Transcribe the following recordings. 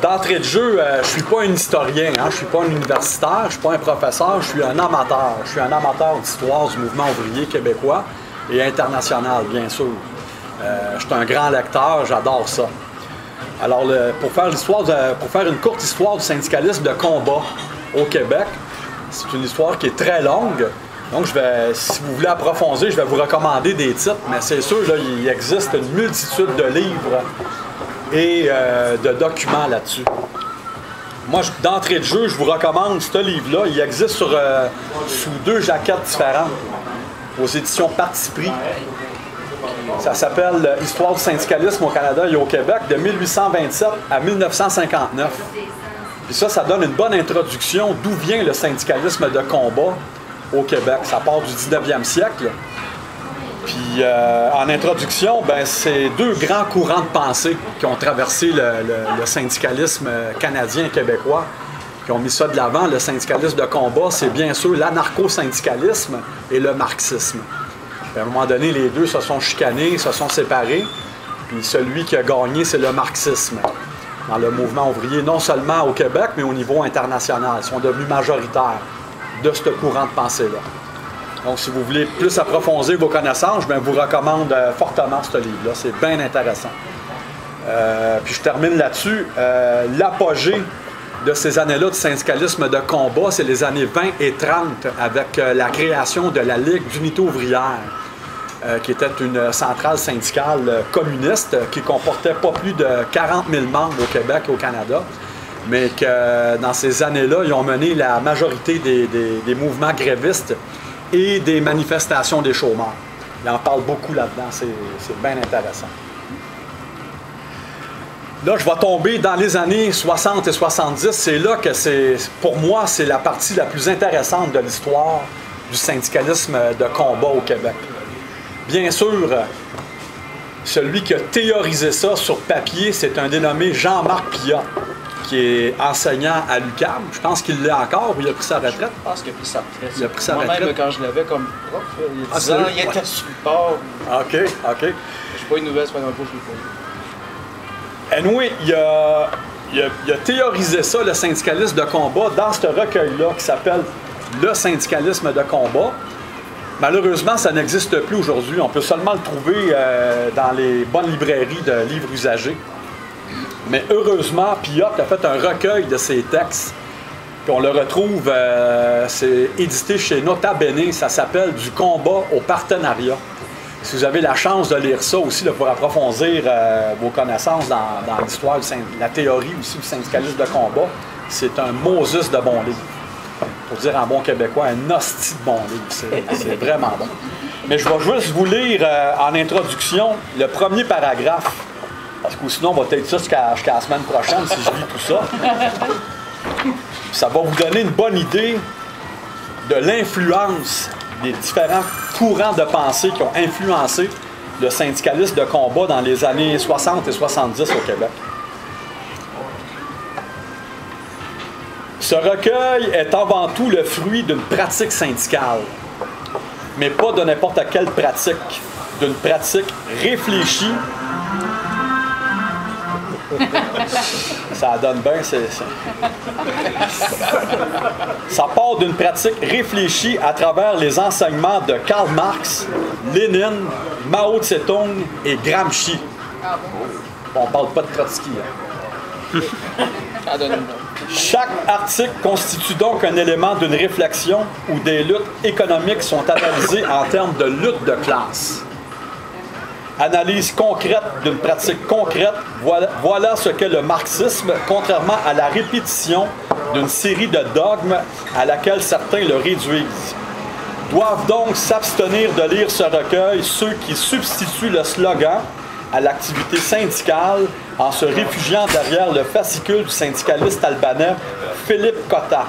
D'entrée de jeu, je ne suis pas un historien, hein, je ne suis pas un universitaire, je ne suis pas un professeur, je suis un amateur. Je suis un amateur d'histoire du mouvement ouvrier québécois et international, bien sûr. Je suis un grand lecteur, j'adore ça. Alors, pour faire une courte histoire du syndicalisme de combat au Québec, c'est une histoire qui est très longue. Donc, si vous voulez approfondir, je vais vous recommander des titres, mais c'est sûr, là, il existe une multitude de livres et de documents là-dessus. Moi, d'entrée de jeu, je vous recommande ce livre-là. Il existe sous 2 jaquettes différentes aux éditions Parti pris. Ça s'appelle « Histoire du syndicalisme au Canada et au Québec de 1827 à 1959 ». Puis ça donne une bonne introduction d'où vient le syndicalisme de combat au Québec. Ça part du 19e siècle. Puis en introduction, c'est 2 grands courants de pensée qui ont traversé le syndicalisme canadien et québécois, qui ont mis ça de l'avant. Le syndicalisme de combat, c'est bien sûr l'anarcho-syndicalisme et le marxisme. Puis à un moment donné, les deux se sont chicanés, se sont séparés. Puis celui qui a gagné, c'est le marxisme. Dans le mouvement ouvrier, non seulement au Québec, mais au niveau international. Ils sont devenus majoritaires de ce courant de pensée-là. Donc, si vous voulez plus approfondir vos connaissances, je vous recommande fortement ce livre-là. C'est bien intéressant. Puis je termine là-dessus. L'apogée de ces années-là du syndicalisme de combat, c'est les années 20 et 30 avec la création de la Ligue d'unité ouvrière, qui était une centrale syndicale communiste qui comportait pas plus de 40 000 membres au Québec et au Canada, mais que dans ces années-là, ils ont mené la majorité des mouvements grévistes et des manifestations des chômeurs. Il en parle beaucoup là-dedans, c'est bien intéressant. Là, je vais tomber dans les années 60 et 70. C'est là que pour moi, c'est la partie la plus intéressante de l'histoire du syndicalisme de combat au Québec. Bien sûr, celui qui a théorisé ça sur papier, c'est un dénommé Jean-Marc Piat, qui est enseignant à l'UQAM. Je pense qu'il l'est encore, ou il a pris sa retraite? Je pense qu'il a pris sa retraite. Il a pris sa retraite. Moi-même, quand je l'avais comme prof, il y a 10 ans, il était sur le port. OK. Je n'ai pas une nouvelle, c'est pas une fois, je l'ai pas eu. Anyway, il a théorisé ça, le syndicalisme de combat, dans ce recueil-là qui s'appelle « Le syndicalisme de combat ». Malheureusement, ça n'existe plus aujourd'hui. On peut seulement le trouver dans les bonnes librairies de livres usagés. Mais heureusement, Piat a fait un recueil de ses textes. Puis on le retrouve, c'est édité chez Nota Bene, ça s'appelle « Du combat au partenariat ». Si vous avez la chance de lire ça aussi, pour approfondir vos connaissances dans l'histoire, la théorie aussi du syndicalisme de combat, c'est un Moses de bon livre. Pour dire en bon québécois, un hostie de bon livre. C'est vraiment bon. Mais je vais juste vous lire en introduction le premier paragraphe, parce que sinon on va peut-être ça jusqu'à la semaine prochaine si je lis tout ça. Ça va vous donner une bonne idée de l'influence des différents courants de pensée qui ont influencé le syndicalisme de combat dans les années 60 et 70 au Québec. Ce recueil est avant tout le fruit d'une pratique syndicale, mais pas de n'importe quelle pratique, d'une pratique réfléchie. Ça donne bien, ça part d'une pratique réfléchie à travers les enseignements de Karl Marx, Lénine, Mao Tse-tung et Gramsci. On ne parle pas de Trotsky. Chaque article constitue donc un élément d'une réflexion où des luttes économiques sont analysées en termes de lutte de classe. Analyse concrète d'une pratique concrète, voilà ce qu'est le marxisme, contrairement à la répétition d'une série de dogmes à laquelle certains le réduisent. Doivent donc s'abstenir de lire ce recueil ceux qui substituent le slogan à l'activité syndicale en se réfugiant derrière le fascicule du syndicaliste albanais Philippe Cotta.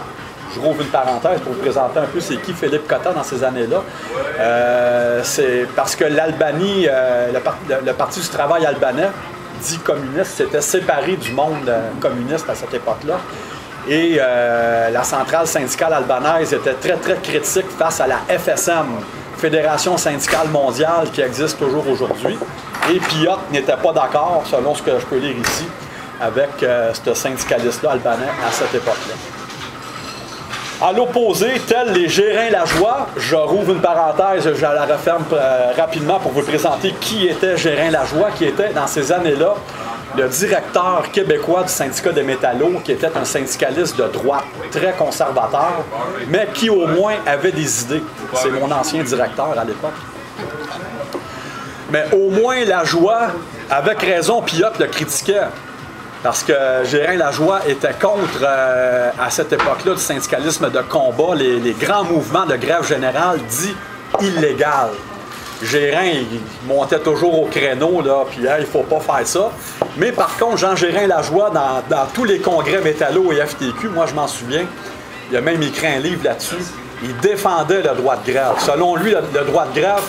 Je rouvre une parenthèse pour vous présenter un peu c'est qui Philippe Cotta dans ces années-là. C'est parce que l'Albanie, le Parti du travail albanais, dit communiste, s'était séparé du monde communiste à cette époque-là. Et la centrale syndicale albanaise était très, très critique face à la FSM, Fédération syndicale mondiale, qui existe toujours aujourd'hui. Et Piat n'était pas d'accord, selon ce que je peux lire ici, avec ce syndicaliste-là albanais à cette époque-là. À l'opposé, tels les Gérin-Lajoie, je rouvre une parenthèse, je la referme rapidement pour vous présenter qui était Gérin-Lajoie, qui était dans ces années-là le directeur québécois du syndicat des métallos, qui était un syndicaliste de droite, très conservateur, mais qui au moins avait des idées. C'est mon ancien directeur à l'époque. Mais au moins Lajoie, avec raison, Pilote le critiquait. Parce que Gérin-Lajoie était contre, à cette époque-là, le syndicalisme de combat, les grands mouvements de grève générale dits illégaux. Gérin, il montait toujours au créneau, là, puis il ne faut pas faire ça. Mais par contre, Jean Gérin-Lajoie, dans tous les congrès métallos et FTQ, moi je m'en souviens, il a même écrit un livre là-dessus, il défendait le droit de grève. Selon lui, le droit de grève,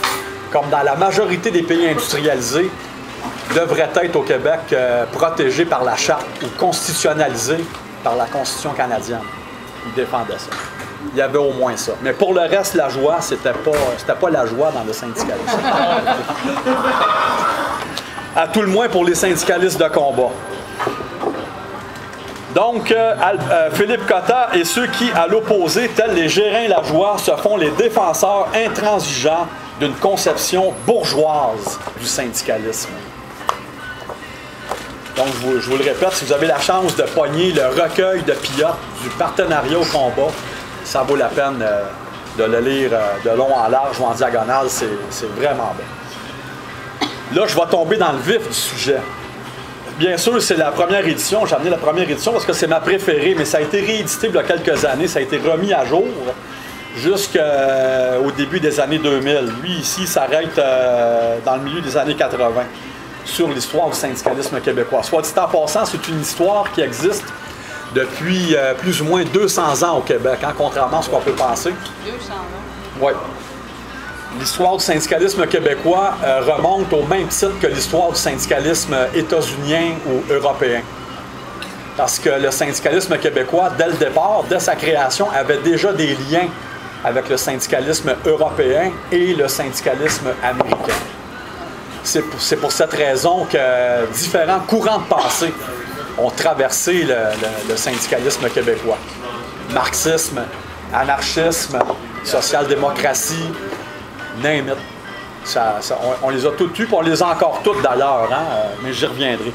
comme dans la majorité des pays industrialisés, devrait être au Québec protégé par la charte ou constitutionnalisé par la Constitution canadienne. Il défendait ça. Il y avait au moins ça. Mais pour le reste, Lajoie, c'était pas Lajoie dans le syndicalisme. À tout le moins pour les syndicalistes de combat. Donc, Philippe Cotta et ceux qui, à l'opposé, tels les Gérin-Lajoie, se font les défenseurs intransigeants d'une conception bourgeoise du syndicalisme. Donc, je vous le répète, si vous avez la chance de pogner le recueil de Pilote du partenariat au combat, ça vaut la peine de le lire de long en large ou en diagonale, c'est vraiment bien. Là, je vais tomber dans le vif du sujet. Bien sûr, c'est la première édition, j'ai amené la première édition parce que c'est ma préférée, mais ça a été réédité il y a quelques années, ça a été remis à jour jusqu'au début des années 2000. Lui, ici, s'arrête dans le milieu des années 80. Sur l'histoire du syndicalisme québécois. Soit dit en passant, c'est une histoire qui existe depuis plus ou moins 200 ans au Québec, hein, contrairement à ce qu'on peut penser. 200 ans? Oui. L'histoire du syndicalisme québécois remonte au même titre que l'histoire du syndicalisme états-unien ou européen. Parce que le syndicalisme québécois, dès le départ, dès sa création, avait déjà des liens avec le syndicalisme européen et le syndicalisme américain. C'est pour cette raison que différents courants de pensée ont traversé le syndicalisme québécois. Marxisme, anarchisme, social-démocratie, name it. On les a toutes eues, puis on les a encore toutes d'ailleurs, hein, mais j'y reviendrai.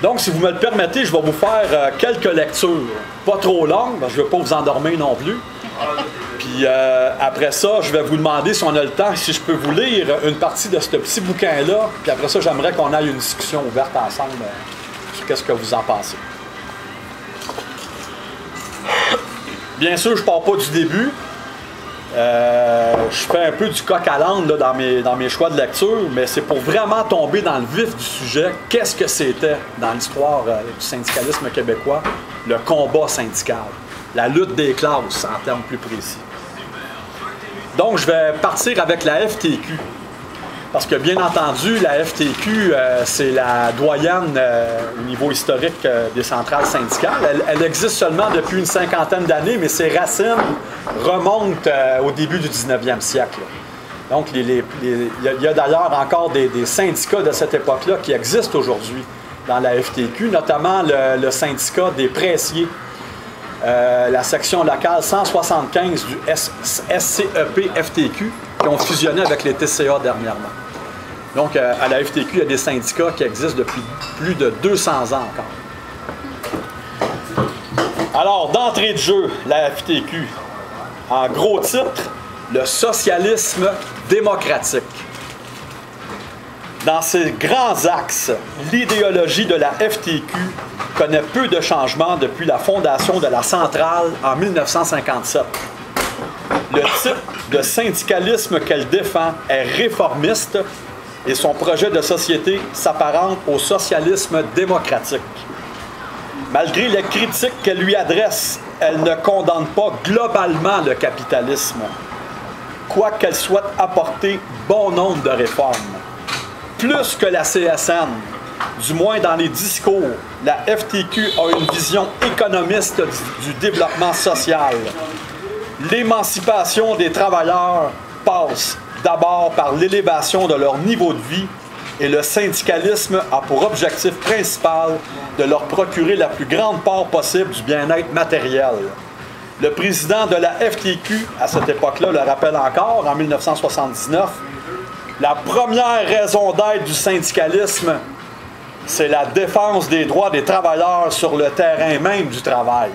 Donc, si vous me le permettez, je vais vous faire quelques lectures. Pas trop longues, parce que je ne veux pas vous endormir non plus. Puis après ça, je vais vous demander, si on a le temps, si je peux vous lire une partie de ce petit bouquin-là. Puis après ça, j'aimerais qu'on aille une discussion ouverte ensemble sur qu'est-ce que vous en pensez. Bien sûr, je ne pars pas du début. Je fais un peu du coq à l'âne là, dans mes choix de lecture, mais c'est pour vraiment tomber dans le vif du sujet. Qu'est-ce que c'était dans l'histoire du syndicalisme québécois, le combat syndical, la lutte des classes en termes plus précis. Donc, je vais partir avec la FTQ. Parce que, bien entendu, la FTQ, c'est la doyenne au niveau historique des centrales syndicales. Elle existe seulement depuis une cinquantaine d'années, mais ses racines remontent au début du 19e siècle. Donc, il y a d'ailleurs encore des syndicats de cette époque-là qui existent aujourd'hui dans la FTQ, notamment le syndicat des pressiers. La section locale 175 du SCEP-FTQ qui ont fusionné avec les TCA dernièrement. Donc, à la FTQ, il y a des syndicats qui existent depuis plus de 200 ans encore. Alors, d'entrée de jeu, la FTQ, en gros titre, le socialisme démocratique. Dans ses grands axes, l'idéologie de la FTQ connaît peu de changements depuis la fondation de la centrale en 1957. Le type de syndicalisme qu'elle défend est réformiste et son projet de société s'apparente au socialisme démocratique. Malgré les critiques qu'elle lui adresse, elle ne condamne pas globalement le capitalisme, quoiqu'elle souhaite apporter bon nombre de réformes. Plus que la CSN, du moins dans les discours, la FTQ a une vision économiste du développement social. L'émancipation des travailleurs passe d'abord par l'élévation de leur niveau de vie et le syndicalisme a pour objectif principal de leur procurer la plus grande part possible du bien-être matériel. Le président de la FTQ, à cette époque-là, le rappelle encore, en 1979, la première raison d'être du syndicalisme, c'est la défense des droits des travailleurs sur le terrain même du travail.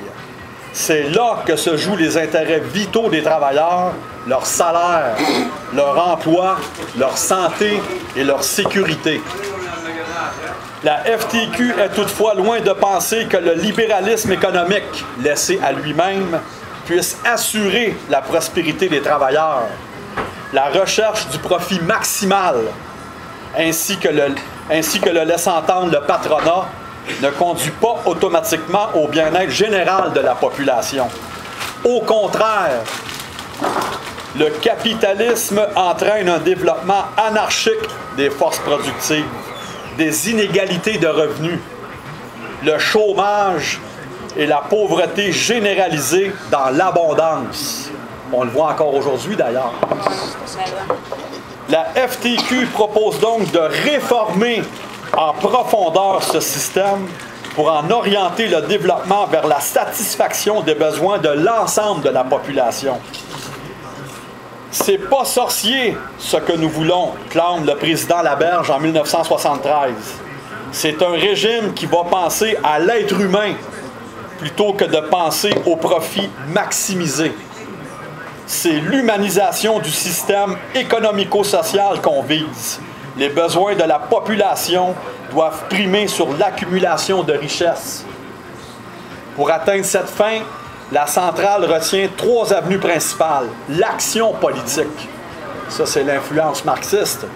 C'est là que se jouent les intérêts vitaux des travailleurs, leur salaire, leur emploi, leur santé et leur sécurité. La FTQ est toutefois loin de penser que le libéralisme économique, laissé à lui-même, puisse assurer la prospérité des travailleurs. La recherche du profit maximal, ainsi que le laisse entendre le patronat, ne conduit pas automatiquement au bien-être général de la population. Au contraire, le capitalisme entraîne un développement anarchique des forces productives, des inégalités de revenus, le chômage et la pauvreté généralisée dans l'abondance. On le voit encore aujourd'hui d'ailleurs. La FTQ propose donc de réformer en profondeur ce système pour en orienter le développement vers la satisfaction des besoins de l'ensemble de la population. C'est pas sorcier ce que nous voulons, clame le président Laberge en 1973. C'est un régime qui va penser à l'être humain plutôt que de penser au profit maximisé. C'est l'humanisation du système économico-social qu'on vise. Les besoins de la population doivent primer sur l'accumulation de richesses. Pour atteindre cette fin, la centrale retient 3 avenues principales. L'action politique, ça c'est l'influence marxiste.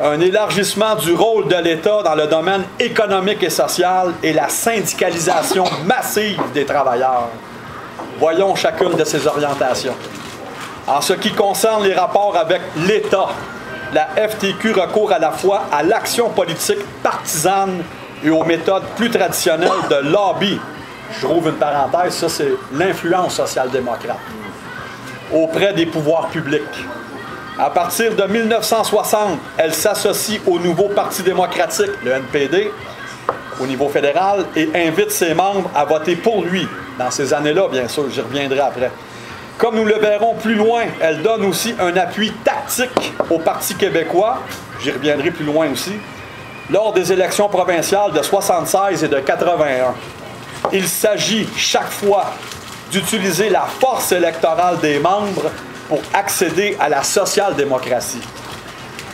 Un élargissement du rôle de l'État dans le domaine économique et social et la syndicalisation massive des travailleurs. Voyons chacune de ces orientations. En ce qui concerne les rapports avec l'État, la FTQ recourt à la fois à l'action politique partisane et aux méthodes plus traditionnelles de lobby. Je rouvre une parenthèse, ça c'est l'influence social-démocrate auprès des pouvoirs publics. À partir de 1960, elle s'associe au nouveau Parti démocratique, le NPD, au niveau fédéral, et invite ses membres à voter pour lui. Dans ces années-là, bien sûr, j'y reviendrai après. Comme nous le verrons plus loin, elle donne aussi un appui tactique au Parti québécois, j'y reviendrai plus loin aussi, lors des élections provinciales de 1976 et de 1981. Il s'agit chaque fois d'utiliser la force électorale des membres pour accéder à la social-démocratie.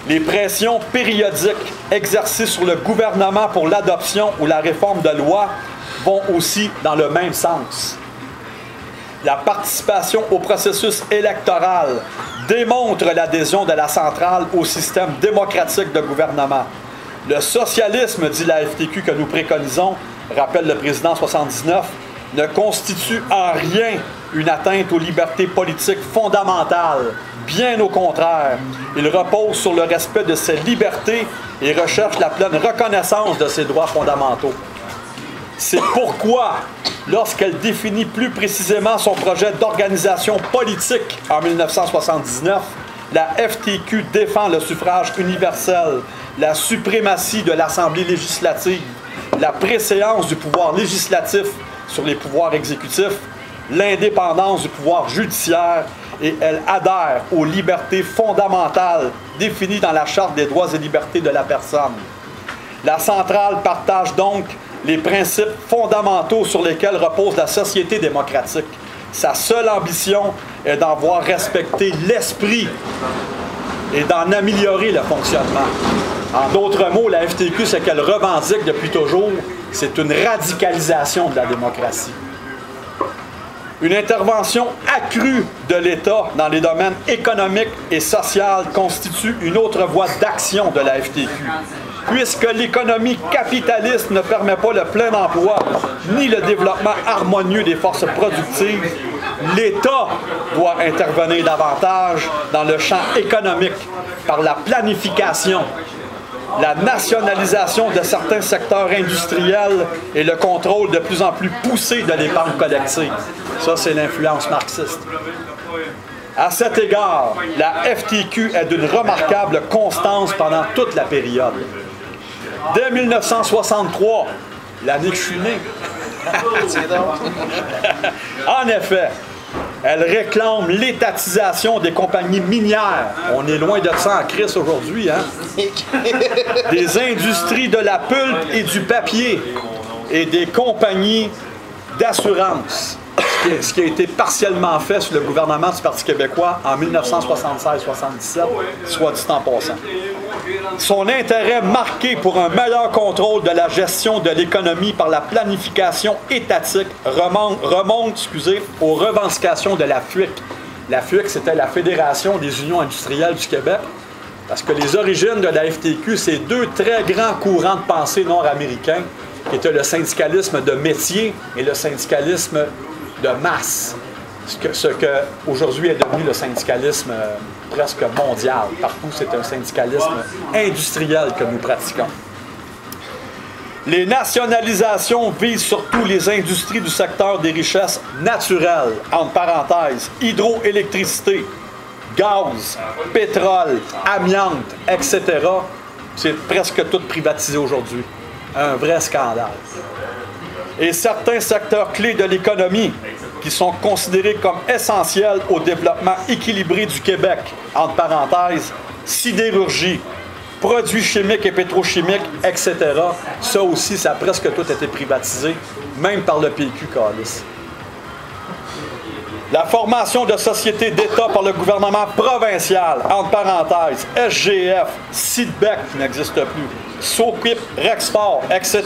Les pressions périodiques exercées sur le gouvernement pour l'adoption ou la réforme de loi vont aussi dans le même sens. La participation au processus électoral démontre l'adhésion de la centrale au système démocratique de gouvernement. Le socialisme, dit la FTQ que nous préconisons, rappelle le président 79, ne constitue en rien une atteinte aux libertés politiques fondamentales. Bien au contraire, il repose sur le respect de ses libertés et recherche la pleine reconnaissance de ses droits fondamentaux. C'est pourquoi, lorsqu'elle définit plus précisément son projet d'organisation politique en 1979, la FTQ défend le suffrage universel, la suprématie de l'Assemblée législative, la préséance du pouvoir législatif sur les pouvoirs exécutifs, l'indépendance du pouvoir judiciaire, et elle adhère aux libertés fondamentales définies dans la Charte des droits et libertés de la personne. La centrale partage donc les principes fondamentaux sur lesquels repose la société démocratique. Sa seule ambition est d'en voir respecter l'esprit et d'en améliorer le fonctionnement. En d'autres mots, la FTQ, ce qu'elle revendique depuis toujours, c'est une radicalisation de la démocratie. Une intervention accrue de l'État dans les domaines économiques et sociaux constitue une autre voie d'action de la FTQ. Puisque l'économie capitaliste ne permet pas le plein emploi ni le développement harmonieux des forces productives, l'État doit intervenir davantage dans le champ économique par la planification, la nationalisation de certains secteurs industriels et le contrôle de plus en plus poussé de l'épargne collective. Ça, c'est l'influence marxiste. À cet égard, la FTQ est d'une remarquable constance pendant toute la période. Dès 1963, l'année que je suis né, en effet, elle réclame l'étatisation des compagnies minières. On est loin de ça en crise aujourd'hui, hein? Des industries de la pulpe et du papier et des compagnies d'assurance. Ce qui a été partiellement fait sous le gouvernement du Parti québécois en 1976-77, soit dit en passant. Son intérêt marqué pour un meilleur contrôle de la gestion de l'économie par la planification étatique remonte aux revendications de la FUIC. La FUIC, c'était la Fédération des unions industrielles du Québec, parce que les origines de la FTQ, c'est deux très grands courants de pensée nord-américains, qui étaient le syndicalisme de métier et le syndicalisme de masse, ce que aujourd'hui est devenu le syndicalisme presque mondial. Partout, c'est un syndicalisme industriel que nous pratiquons. Les nationalisations visent surtout les industries du secteur des richesses naturelles, entre parenthèses, hydroélectricité, gaz, pétrole, amiante, etc. C'est presque tout privatisé aujourd'hui. Un vrai scandale. Et certains secteurs clés de l'économie qui sont considérés comme essentiels au développement équilibré du Québec, entre parenthèses, sidérurgie, produits chimiques et pétrochimiques, etc. Ça aussi, ça a presque tout été privatisé, même par le PQ, câlisse. La formation de sociétés d'État par le gouvernement provincial, entre parenthèses, SGF, Sidbec, qui n'existe plus, SOQUIP, Rexfort, etc.,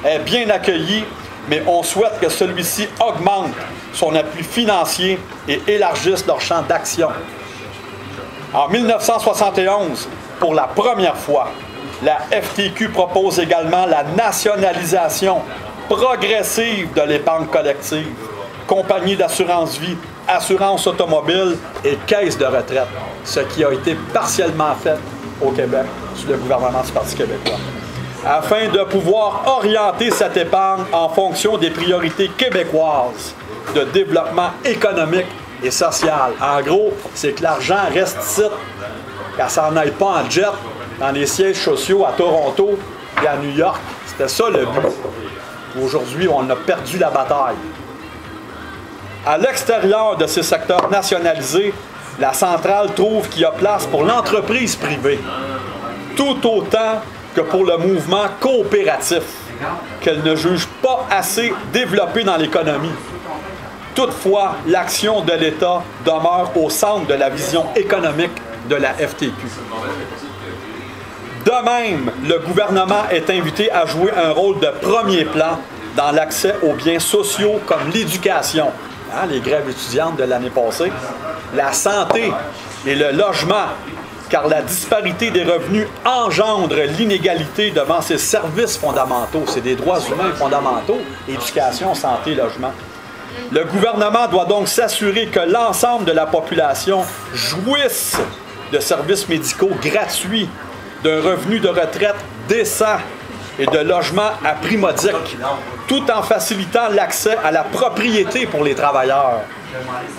est bien accueillie, mais on souhaite que celui-ci augmente son appui financier et élargisse leur champ d'action. En 1971, pour la première fois, la FTQ propose également la nationalisation progressive de l'épargne collective, compagnie d'assurance-vie, assurance automobile et caisse de retraite, ce qui a été partiellement fait au Québec sous le gouvernement du Parti québécois, afin de pouvoir orienter cette épargne en fonction des priorités québécoises de développement économique et social. En gros, c'est que l'argent reste ici, qu'elle s'en aille pas en jet dans les sièges sociaux à Toronto et à New York. C'était ça le but. Aujourd'hui, on a perdu la bataille. À l'extérieur de ces secteurs nationalisés, la centrale trouve qu'il y a place pour l'entreprise privée, tout autant que pour le mouvement coopératif, qu'elle ne juge pas assez développé dans l'économie. Toutefois, l'action de l'État demeure au centre de la vision économique de la FTQ. De même, le gouvernement est invité à jouer un rôle de premier plan dans l'accès aux biens sociaux comme l'éducation, hein, les grèves étudiantes de l'année passée, la santé et le logement, car la disparité des revenus engendre l'inégalité devant ces services fondamentaux. C'est des droits humains fondamentaux, éducation, santé, logement. Le gouvernement doit donc s'assurer que l'ensemble de la population jouisse de services médicaux gratuits, d'un revenu de retraite décent et de logements à prix modique, tout en facilitant l'accès à la propriété pour les travailleurs.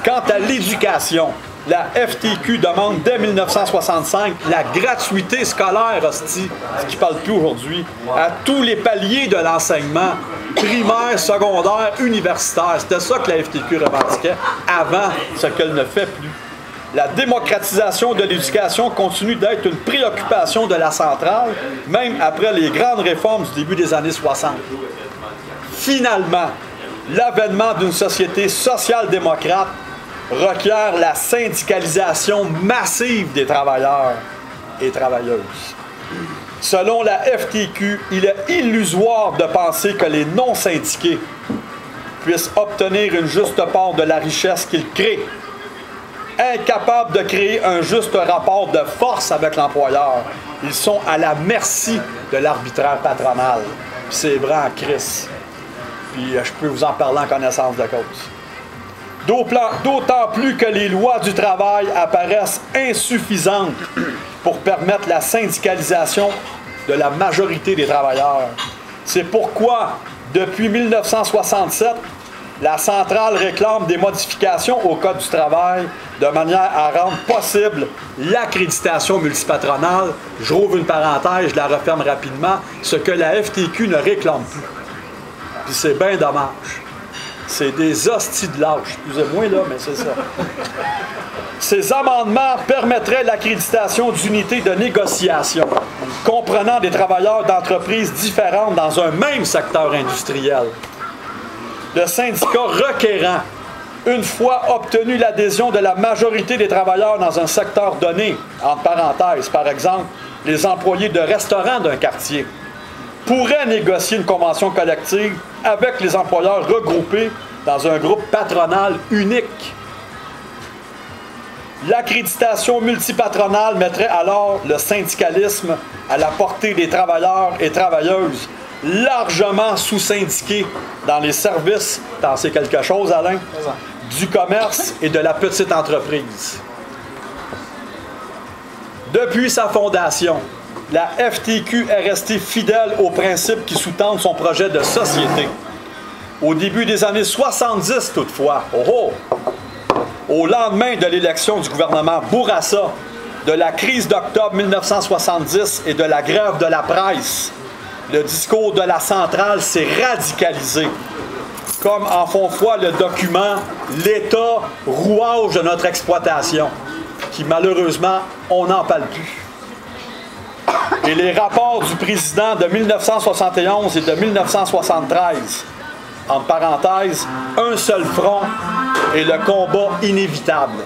Quant à l'éducation, la FTQ demande dès 1965 la gratuité scolaire, hostie, ce qui ne parle plus aujourd'hui, à tous les paliers de l'enseignement, primaire, secondaire, universitaire. C'était ça que la FTQ revendiquait avant, ce qu'elle ne fait plus. La démocratisation de l'éducation continue d'être une préoccupation de la centrale, même après les grandes réformes du début des années 60. Finalement, l'avènement d'une société social-démocrate requiert la syndicalisation massive des travailleurs et travailleuses. Selon la FTQ, il est illusoire de penser que les non-syndiqués puissent obtenir une juste part de la richesse qu'ils créent. Incapables de créer un juste rapport de force avec l'employeur, ils sont à la merci de l'arbitraire patronal. Puis c'est vrai en crise. Puis je peux vous en parler en connaissance de cause. D'autant plus que les lois du travail apparaissent insuffisantes pour permettre la syndicalisation de la majorité des travailleurs. C'est pourquoi, depuis 1967, La centrale réclame des modifications au Code du travail de manière à rendre possible l'accréditation multipatronale. Je rouvre une parenthèse, je la referme rapidement, ce que la FTQ ne réclame plus. Puis c'est bien dommage. C'est des hosties de lâche. Excusez-moi là, mais c'est ça. Ces amendements permettraient l'accréditation d'unités de négociation comprenant des travailleurs d'entreprises différentes dans un même secteur industriel. Le syndicat requérant, une fois obtenu l'adhésion de la majorité des travailleurs dans un secteur donné, entre parenthèses, par exemple, les employés de restaurants d'un quartier, pourrait négocier une convention collective avec les employeurs regroupés dans un groupe patronal unique. L'accréditation multipatronale mettrait alors le syndicalisme à la portée des travailleurs et travailleuses largement sous-syndiqués dans les services, t'en sais quelque chose, Alain, du commerce et de la petite entreprise. Depuis sa fondation, la FTQ est restée fidèle aux principes qui sous-tendent son projet de société. Au début des années 70, toutefois, au lendemain de l'élection du gouvernement Bourassa, de la crise d'octobre 1970 et de la grève de la presse, le discours de la centrale s'est radicalisé. Comme en font foi le document « L'État, rouage de notre exploitation », qui malheureusement, on n'en parle plus. Et les rapports du président de 1971 et de 1973, entre parenthèses, un seul front et le combat inévitable.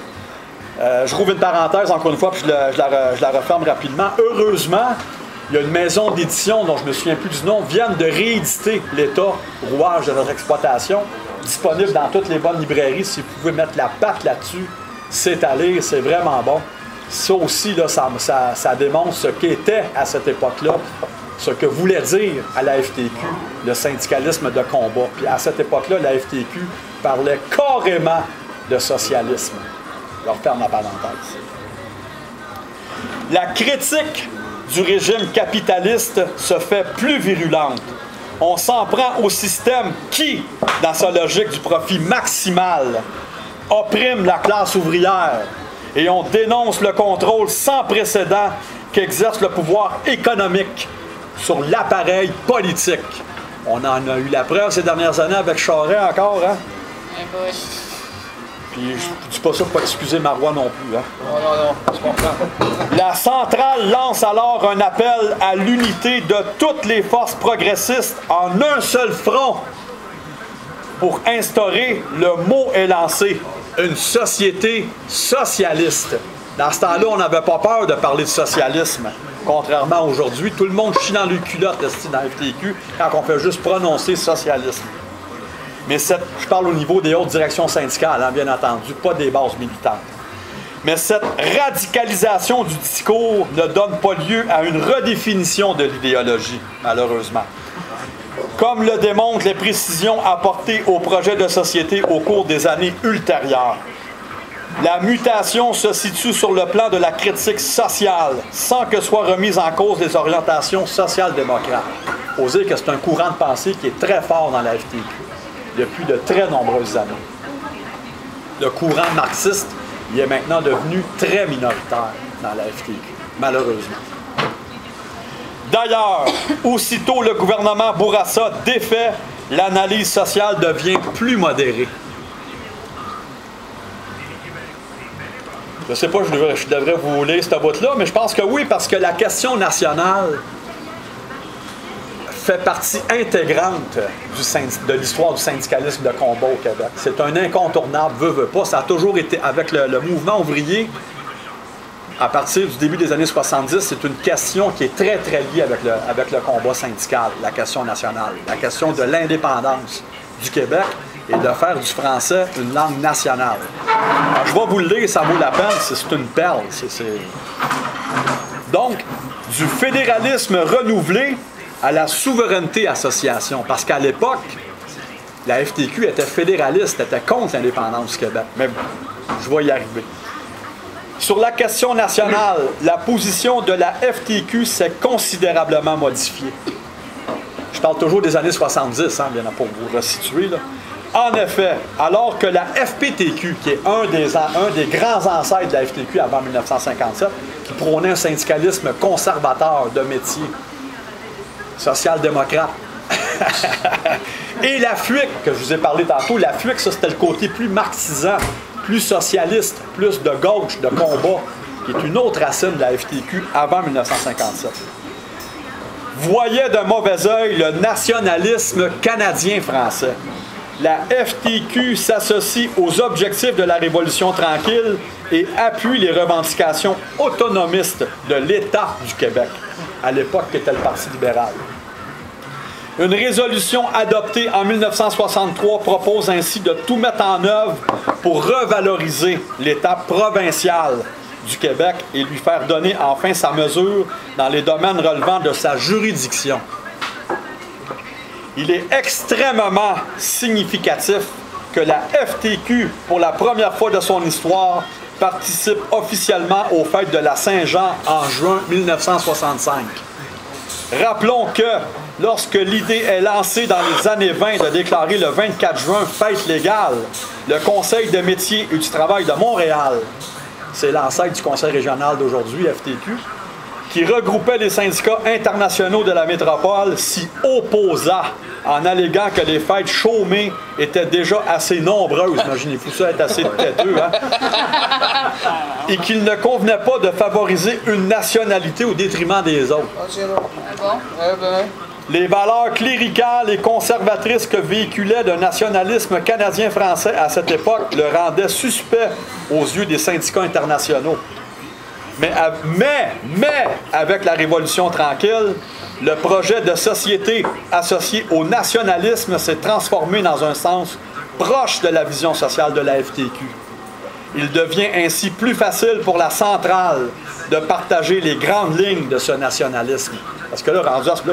Je rouvre une parenthèse encore une fois, puis je la referme rapidement. Heureusement, il y a une maison d'édition dont je ne me souviens plus du nom, viennent de rééditer l'État, rouage de notre exploitation, disponible dans toutes les bonnes librairies. Si vous pouvez mettre la patte là-dessus, c'est à lire, c'est vraiment bon. Ça aussi, là, ça démontre ce qu'était à cette époque-là, ce que voulait dire à la FTQ le syndicalisme de combat. Puis à cette époque-là, la FTQ parlait carrément de socialisme. Je referme la parenthèse. La critique du régime capitaliste se fait plus virulente. On s'en prend au système qui, dans sa logique du profit maximal, opprime la classe ouvrière, et on dénonce le contrôle sans précédent qu'exerce le pouvoir économique sur l'appareil politique. On en a eu la preuve ces dernières années avec Charest encore, hein? Puis je dis pas ça pour pas excuser Marois non plus, hein? Non, je comprends. La centrale lance alors un appel à l'unité de toutes les forces progressistes en un seul front. Pour instaurer, le mot est lancé, une société socialiste. Dans ce temps-là, on n'avait pas peur de parler de socialisme. Contrairement à aujourd'hui, tout le monde chie dans les culottes dans la FTQ quand on fait juste prononcer socialisme. Mais je parle au niveau des hautes directions syndicales, hein, bien entendu, pas des bases militantes. Mais cette radicalisation du discours ne donne pas lieu à une redéfinition de l'idéologie, malheureusement. Comme le démontrent les précisions apportées au projet de société au cours des années ultérieures. La mutation se situe sur le plan de la critique sociale, sans que soient remises en cause les orientations social-démocrates. Il faut dire que c'est un courant de pensée qui est très fort dans la FTQ depuis de très nombreuses années. Le courant marxiste, il est maintenant devenu très minoritaire dans la FTQ, malheureusement. D'ailleurs, aussitôt le gouvernement Bourassa défait, l'analyse sociale devient plus modérée. Je ne sais pas, je devrais vous lire cette bout-là, mais je pense que oui, parce que la question nationale fait partie intégrante de l'histoire du syndicalisme de combat au Québec. C'est un incontournable, veut pas. Ça a toujours été, avec le mouvement ouvrier, à partir du début des années 70, c'est une question qui est très, très liée avec le combat syndical, la question nationale, la question de l'indépendance du Québec et de faire du français une langue nationale. Alors, je vais vous le lire, ça vaut la peine, c'est une perle. Donc, du fédéralisme renouvelé à la souveraineté association, parce qu'à l'époque, la FTQ était fédéraliste, était contre l'indépendance du Québec. Mais je vais y arriver. Sur la question nationale, la position de la FTQ s'est considérablement modifiée. Je parle toujours des années 70, hein, bien pour vous resituer, là. En effet, alors que la FPTQ, qui est un des grands ancêtres de la FTQ avant 1957, qui prônait un syndicalisme conservateur de métier, social-démocrate, et la FUIC, que je vous ai parlé tantôt, la FUIC, ça c'était le côté plus marxisant, plus socialiste, plus de gauche, de combat, qui est une autre racine de la FTQ avant 1957. Voyait d'un mauvais œil le nationalisme canadien-français. La FTQ s'associe aux objectifs de la Révolution tranquille et appuie les revendications autonomistes de l'État du Québec, à l'époque qui était le Parti libéral. Une résolution adoptée en 1963 propose ainsi de tout mettre en œuvre pour revaloriser l'État provincial du Québec et lui faire donner enfin sa mesure dans les domaines relevant de sa juridiction. Il est extrêmement significatif que la FTQ, pour la première fois de son histoire, participe officiellement aux fêtes de la Saint-Jean en juin 1965. Rappelons que lorsque l'idée est lancée dans les années 20 de déclarer le 24 juin fête légale, le Conseil de métiers et du travail de Montréal, c'est l'ancêtre du Conseil régional d'aujourd'hui, FTQ, qui regroupait les syndicats internationaux de la métropole, s'y opposa en alléguant que les fêtes chômées étaient déjà assez nombreuses. Imaginez-vous ça être assez têteux, hein? Et qu'il ne convenait pas de favoriser une nationalité au détriment des autres. Les valeurs cléricales et conservatrices que véhiculait le nationalisme canadien-français à cette époque le rendaient suspect aux yeux des syndicats internationaux. Mais avec la Révolution tranquille, le projet de société associé au nationalisme s'est transformé dans un sens proche de la vision sociale de la FTQ. Il devient ainsi plus facile pour la centrale de partager les grandes lignes de ce nationalisme. Parce que là,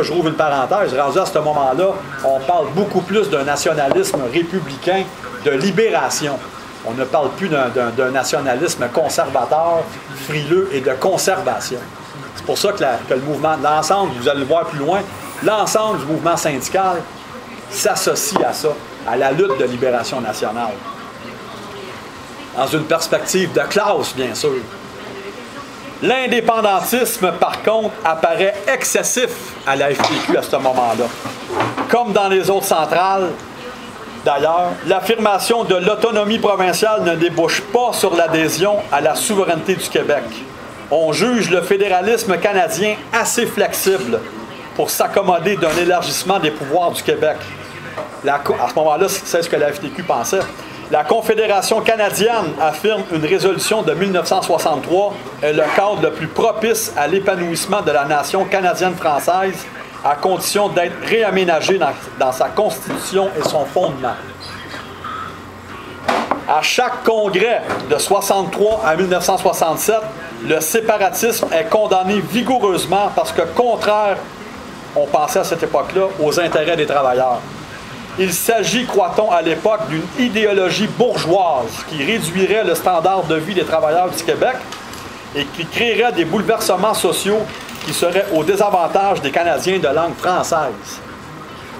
je rouvre une parenthèse, rendu à ce moment-là, on parle beaucoup plus d'un nationalisme républicain de libération. On ne parle plus d'un nationalisme conservateur, frileux et de conservation. C'est pour ça que le mouvement, l'ensemble, vous allez le voir plus loin, l'ensemble du mouvement syndical s'associe à ça, à la lutte de libération nationale. Dans une perspective de classe, bien sûr. L'indépendantisme, par contre, apparaît excessif à la FTQ à ce moment-là. Comme dans les autres centrales, d'ailleurs, l'affirmation de l'autonomie provinciale ne débouche pas sur l'adhésion à la souveraineté du Québec. On juge le fédéralisme canadien assez flexible pour s'accommoder d'un élargissement des pouvoirs du Québec. À ce moment-là, c'est ce que la FTQ pensait. La Confédération canadienne affirme une résolution de 1963 est le cadre le plus propice à l'épanouissement de la nation canadienne-française à condition d'être réaménagée dans sa constitution et son fondement. À chaque congrès de 1963 à 1967, le séparatisme est condamné vigoureusement parce que contraire, on pensait à cette époque-là, aux intérêts des travailleurs. Il s'agit, croit-on, à l'époque, d'une idéologie bourgeoise qui réduirait le standard de vie des travailleurs du Québec et qui créerait des bouleversements sociaux qui seraient au désavantage des Canadiens de langue française.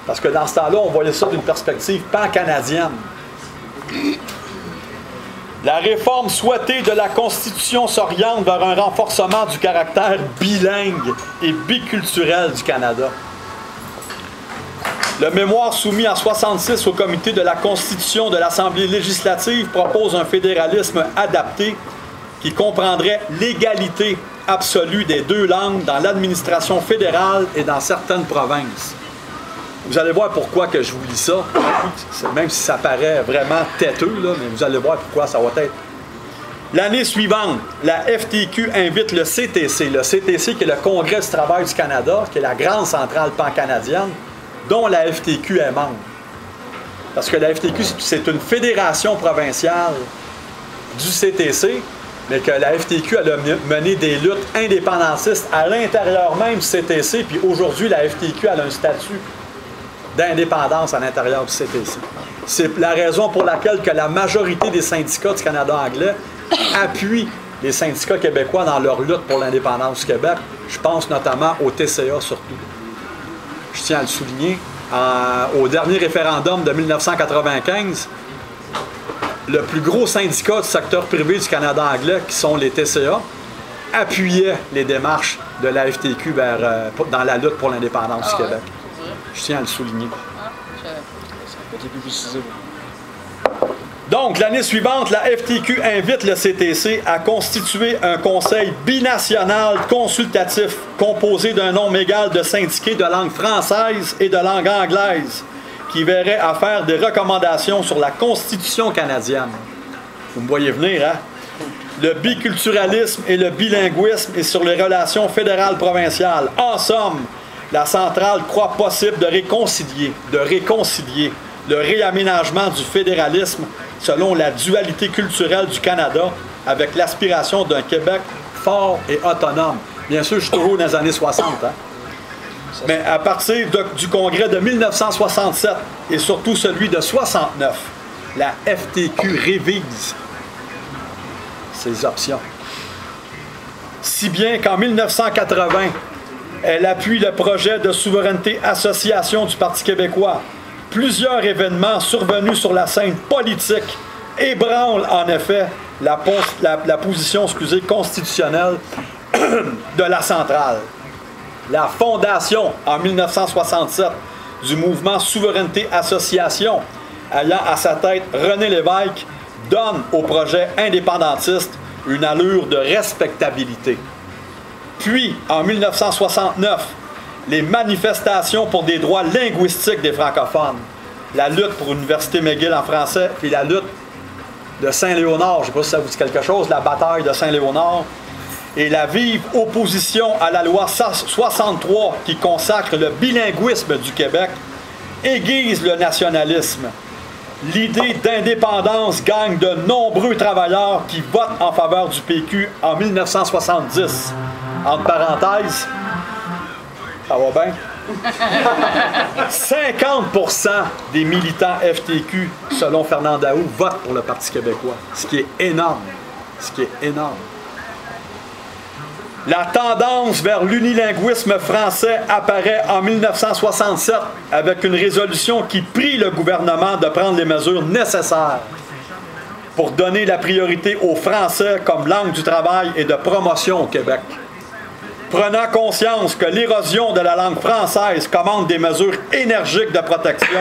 Parce que dans ce temps-là, on voyait ça d'une perspective pan-canadienne. La réforme souhaitée de la Constitution s'oriente vers un renforcement du caractère bilingue et biculturel du Canada. Le mémoire soumis en 1966 au comité de la Constitution de l'Assemblée législative propose un fédéralisme adapté qui comprendrait l'égalité absolue des deux langues dans l'administration fédérale et dans certaines provinces. Vous allez voir pourquoi que je vous lis ça, même si ça paraît vraiment têteux, là, mais vous allez voir pourquoi ça va être. L'année suivante, la FTQ invite le CTC. Le CTC qui est le Congrès du travail du Canada, qui est la grande centrale pan-canadienne, dont la FTQ est membre. Parce que la FTQ, c'est une fédération provinciale du CTC, mais que la FTQ elle a mené des luttes indépendantistes à l'intérieur même du CTC, puis aujourd'hui, la FTQ elle a un statut d'indépendance à l'intérieur du CTC. C'est la raison pour laquelle que la majorité des syndicats du Canada anglais appuient les syndicats québécois dans leur lutte pour l'indépendance du Québec. Je pense notamment au TCA surtout. Je tiens à le souligner. au dernier référendum de 1995, le plus gros syndicat du secteur privé du Canada anglais, qui sont les TCA, appuyait les démarches de la FTQ dans la lutte pour l'indépendance du Québec. Je tiens à le souligner. Donc, l'année suivante, la FTQ invite le CTC à constituer un conseil binational consultatif composé d'un nombre égal de syndiqués de langue française et de langue anglaise qui verrait à faire des recommandations sur la Constitution canadienne. Vous me voyez venir, hein? Le biculturalisme et le bilinguisme et sur les relations fédérales-provinciales. En somme, la centrale croit possible de réconcilier le réaménagement du fédéralisme selon la dualité culturelle du Canada avec l'aspiration d'un Québec fort et autonome. Bien sûr, je suis toujours dans les années 60. Hein? Mais à partir du congrès de 1967 et surtout celui de 69, la FTQ révise ses options. Si bien qu'en 1980, elle appuie le projet de souveraineté association du Parti québécois. Plusieurs événements survenus sur la scène politique ébranlent en effet la position constitutionnelle de la centrale. La fondation en 1967 du mouvement Souveraineté Association, ayant à sa tête René Lévesque, donne au projet indépendantiste une allure de respectabilité. Puis, en 1969, les manifestations pour des droits linguistiques des francophones, la lutte pour l'Université McGill en français, puis la lutte de Saint-Léonard, je ne sais pas si ça vous dit quelque chose, la bataille de Saint-Léonard, et la vive opposition à la loi 63 qui consacre le bilinguisme du Québec, aiguise le nationalisme. L'idée d'indépendance gagne de nombreux travailleurs qui votent en faveur du PQ en 1970. Entre parenthèses, ça va bien? 50% des militants FTQ, selon Fernand Daou, votent pour le Parti québécois. Ce qui est énorme. La tendance vers l'unilinguisme français apparaît en 1967 avec une résolution qui prie le gouvernement de prendre les mesures nécessaires pour donner la priorité au français comme langue du travail et de promotion au Québec. Prenant conscience que l'érosion de la langue française commande des mesures énergiques de protection,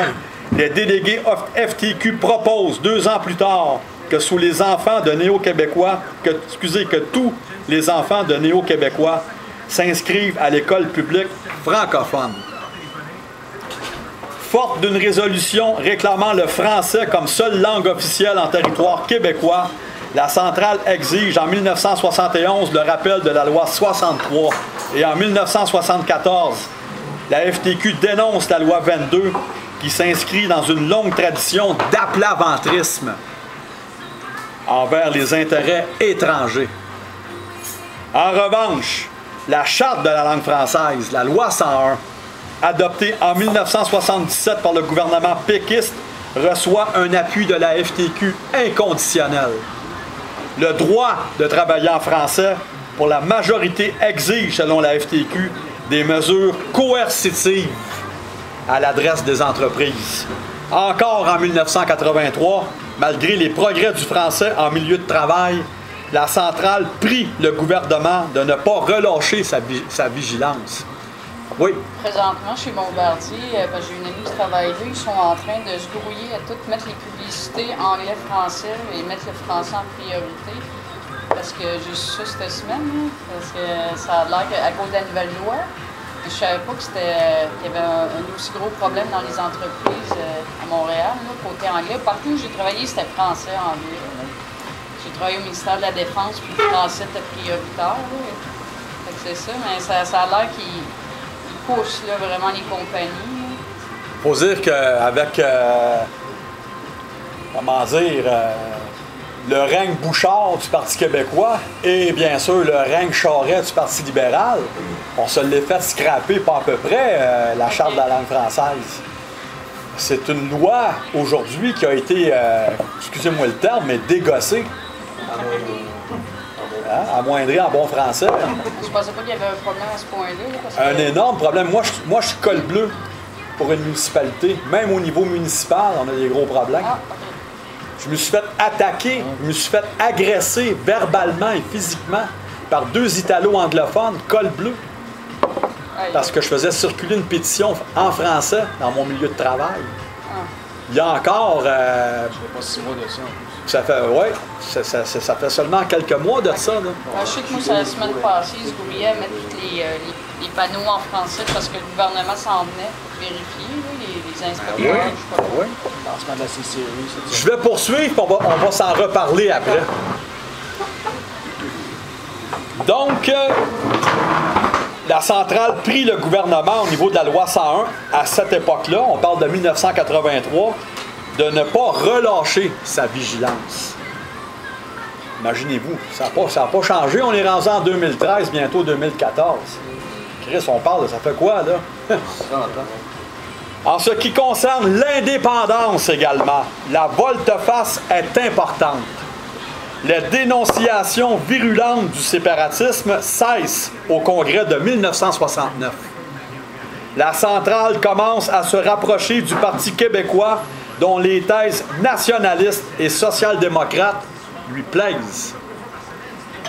les délégués FTQ proposent 2 ans plus tard que sous les enfants de néo-québécois, que tous les enfants de néo-québécois s'inscrivent à l'école publique francophone. Forte d'une résolution réclamant le français comme seule langue officielle en territoire québécois, la centrale exige en 1971 le rappel de la loi 63 et en 1974, la FTQ dénonce la loi 22 qui s'inscrit dans une longue tradition d'aplaventrisme envers les intérêts étrangers. En revanche, la Charte de la langue française, la loi 101, adoptée en 1977 par le gouvernement péquiste, reçoit un appui de la FTQ inconditionnel. Le droit de travailler en français, pour la majorité, exige, selon la FTQ, des mesures coercitives à l'adresse des entreprises. Encore en 1983, malgré les progrès du français en milieu de travail, la centrale prie le gouvernement de ne pas relâcher sa vigilance. Oui. Présentement, chez Bombardier, parce que j'ai une amie qui travaille là, ils sont en train de se grouiller à tout mettre les publicités anglais-français et mettre le français en priorité. Parce que j'ai su ça cette semaine, là, parce que ça a l'air qu'à cause de la nouvelle loi, je ne savais pas qu'il y avait un aussi gros problème dans les entreprises à Montréal, là, côté anglais. Partout où j'ai travaillé, c'était français-anglais. J'ai travaillé au ministère de la Défense, puis le français était prioritaire. Fait que c'est ça, mais ça a l'air qu'ils poussent là, vraiment les compagnies. Il faut dire qu'avec, le règne Bouchard du Parti québécois et bien sûr le règne Charest du Parti libéral, on se l'est fait scraper pas à peu près la Charte de la langue française. C'est une loi aujourd'hui qui a été, excusez-moi le terme, mais dégossée. Amoindrie en bon français. Je pensais pas qu'il y avait un problème à ce point-là. Un énorme problème. Moi, je suis col bleu. pour une municipalité. Même au niveau municipal, on a des gros problèmes. Ah, OK. Je me suis fait attaquer, je me suis fait agresser verbalement et physiquement par 2 Italo-anglophones, col bleu, Aïe. parce que je faisais circuler une pétition en français dans mon milieu de travail. Ah. Il y a encore... Pas 6 mois de ça, en plus. ça fait, ouais, ça fait seulement quelques mois de ça. Là. Je sais que moi, c'est la semaine passée, ils se grouillaient à mettre les panneaux en français parce que le gouvernement s'en venait pour vérifier, là, les inspecteurs. Oui, Je sais pas quoi. oui. Lancement de la CCRI, c'est ça. Je vais poursuivre, puis on va s'en reparler après. Donc, la centrale prit le gouvernement au niveau de la loi 101 à cette époque-là, on parle de 1983, de ne pas relâcher sa vigilance. Imaginez-vous, ça n'a pas changé, on est rendu en 2013, bientôt 2014. Chris, on parle, ça fait quoi, là? 30 ans. En ce qui concerne l'indépendance également, la volte-face est importante. Les dénonciations virulentes du séparatisme cessent au congrès de 1969. La centrale commence à se rapprocher du Parti québécois dont les thèses nationalistes et social-démocrates lui plaisent.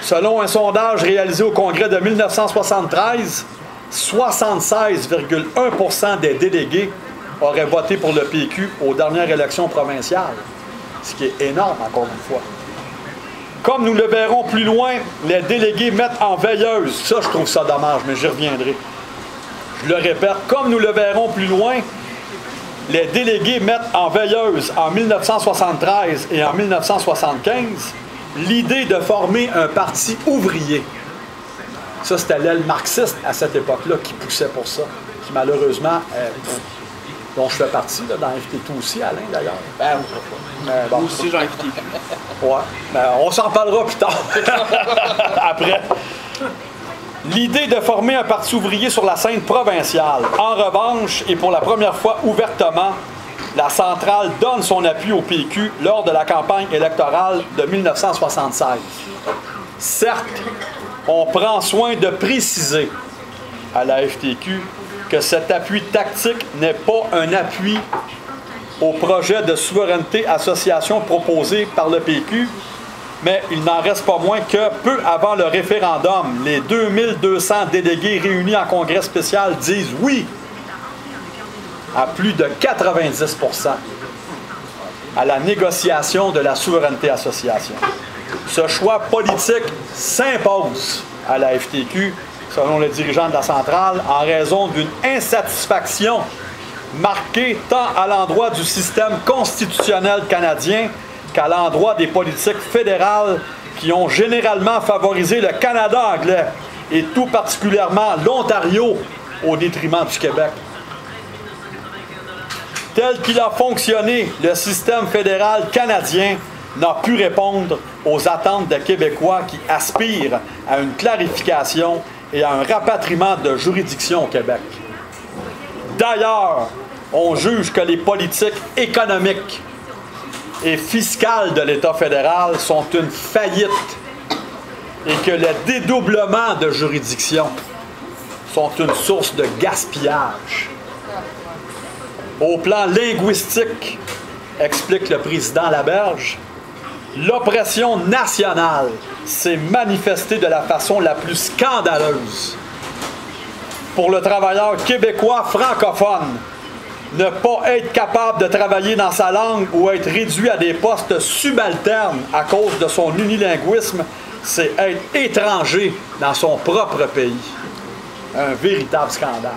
Selon un sondage réalisé au congrès de 1973, 76,1% des délégués auraient voté pour le PQ aux dernières élections provinciales, ce qui est énorme encore une fois. Comme nous le verrons plus loin, les délégués mettent en veilleuse, ça je trouve ça dommage, mais j'y reviendrai. Je le répète, comme nous le verrons plus loin, les délégués mettent en veilleuse en 1973 et en 1975 l'idée de former un parti ouvrier. Ça, c'était l'aile marxiste à cette époque-là qui poussait pour ça, qui malheureusement, dont je fais partie, là, dans FTQ aussi, Alain, d'ailleurs. Ben, autrefois. Bon, Moi aussi, j'en ai FTQ. ouais, ben, on s'en parlera plus tard, après. L'idée de former un parti ouvrier sur la scène provinciale. En revanche, et pour la première fois ouvertement, la centrale donne son appui au PQ lors de la campagne électorale de 1976. Certes, on prend soin de préciser à la FTQ que cet appui tactique n'est pas un appui au projet de souveraineté association proposé par le PQ, mais il n'en reste pas moins que peu avant le référendum, les 2200 délégués réunis en congrès spécial disent oui à plus de 90% à la négociation de la souveraineté association. Ce choix politique s'impose à la FTQ, selon les dirigeants de la centrale, en raison d'une insatisfaction marquée tant à l'endroit du système constitutionnel canadien qu'à l'endroit des politiques fédérales qui ont généralement favorisé le Canada anglais et tout particulièrement l'Ontario au détriment du Québec. Tel qu'il a fonctionné, le système fédéral canadien n'a pu répondre aux attentes des Québécois qui aspirent à une clarification et à un rapatriement de juridiction au Québec. D'ailleurs, on juge que les politiques économiques et fiscales de l'État fédéral sont une faillite et que le dédoublement de juridiction sont une source de gaspillage. Au plan linguistique, explique le président Laberge, l'oppression nationale s'est manifestée de la façon la plus scandaleuse. Pour le travailleur québécois francophone, ne pas être capable de travailler dans sa langue ou être réduit à des postes subalternes à cause de son unilinguisme, c'est être étranger dans son propre pays. Un véritable scandale.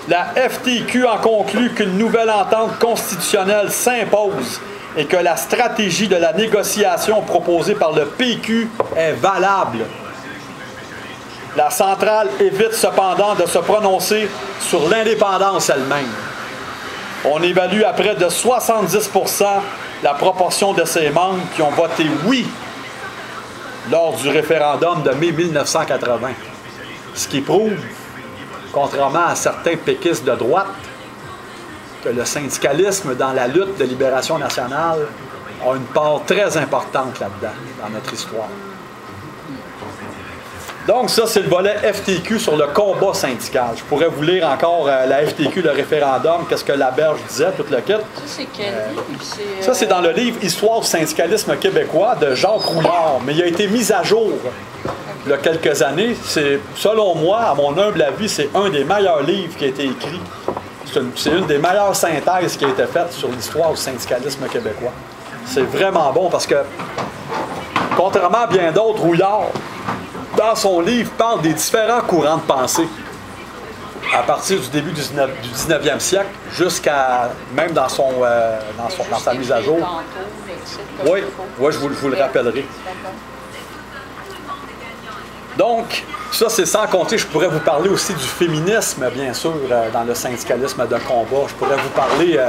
La FTQ en conclut qu'une nouvelle entente constitutionnelle s'impose et que la stratégie de la négociation proposée par le PQ est valable. La centrale évite cependant de se prononcer sur l'indépendance elle-même. On évalue à près de 70% la proportion de ses membres qui ont voté oui lors du référendum de mai 1980. Ce qui prouve, contrairement à certains péquistes de droite, que le syndicalisme dans la lutte de libération nationale a une part très importante là-dedans, dans notre histoire. Donc ça, c'est le volet FTQ sur le combat syndical. Je pourrais vous lire encore la FTQ, le référendum, qu'est-ce que Laberge disait, tout le kit. Ça, c'est quel livre? Ça, c'est dans le livre Histoire du syndicalisme québécois de Jacques Rouillard, mais il a été mis à jour il y a quelques années. C'est, selon moi, à mon humble avis, c'est un des meilleurs livres qui a été écrit. C'est une des meilleures synthèses qui a été faite sur l'histoire du syndicalisme québécois. C'est vraiment bon parce que, contrairement à bien d'autres, Rouillard, dans son livre, parle des différents courants de pensée à partir du début du 19e siècle jusqu'à même dans sa mise à jour. Oui, je vous le rappellerai. Donc, ça, c'est sans compter, je pourrais vous parler aussi du féminisme, bien sûr, dans le syndicalisme de combat. Je pourrais vous parler,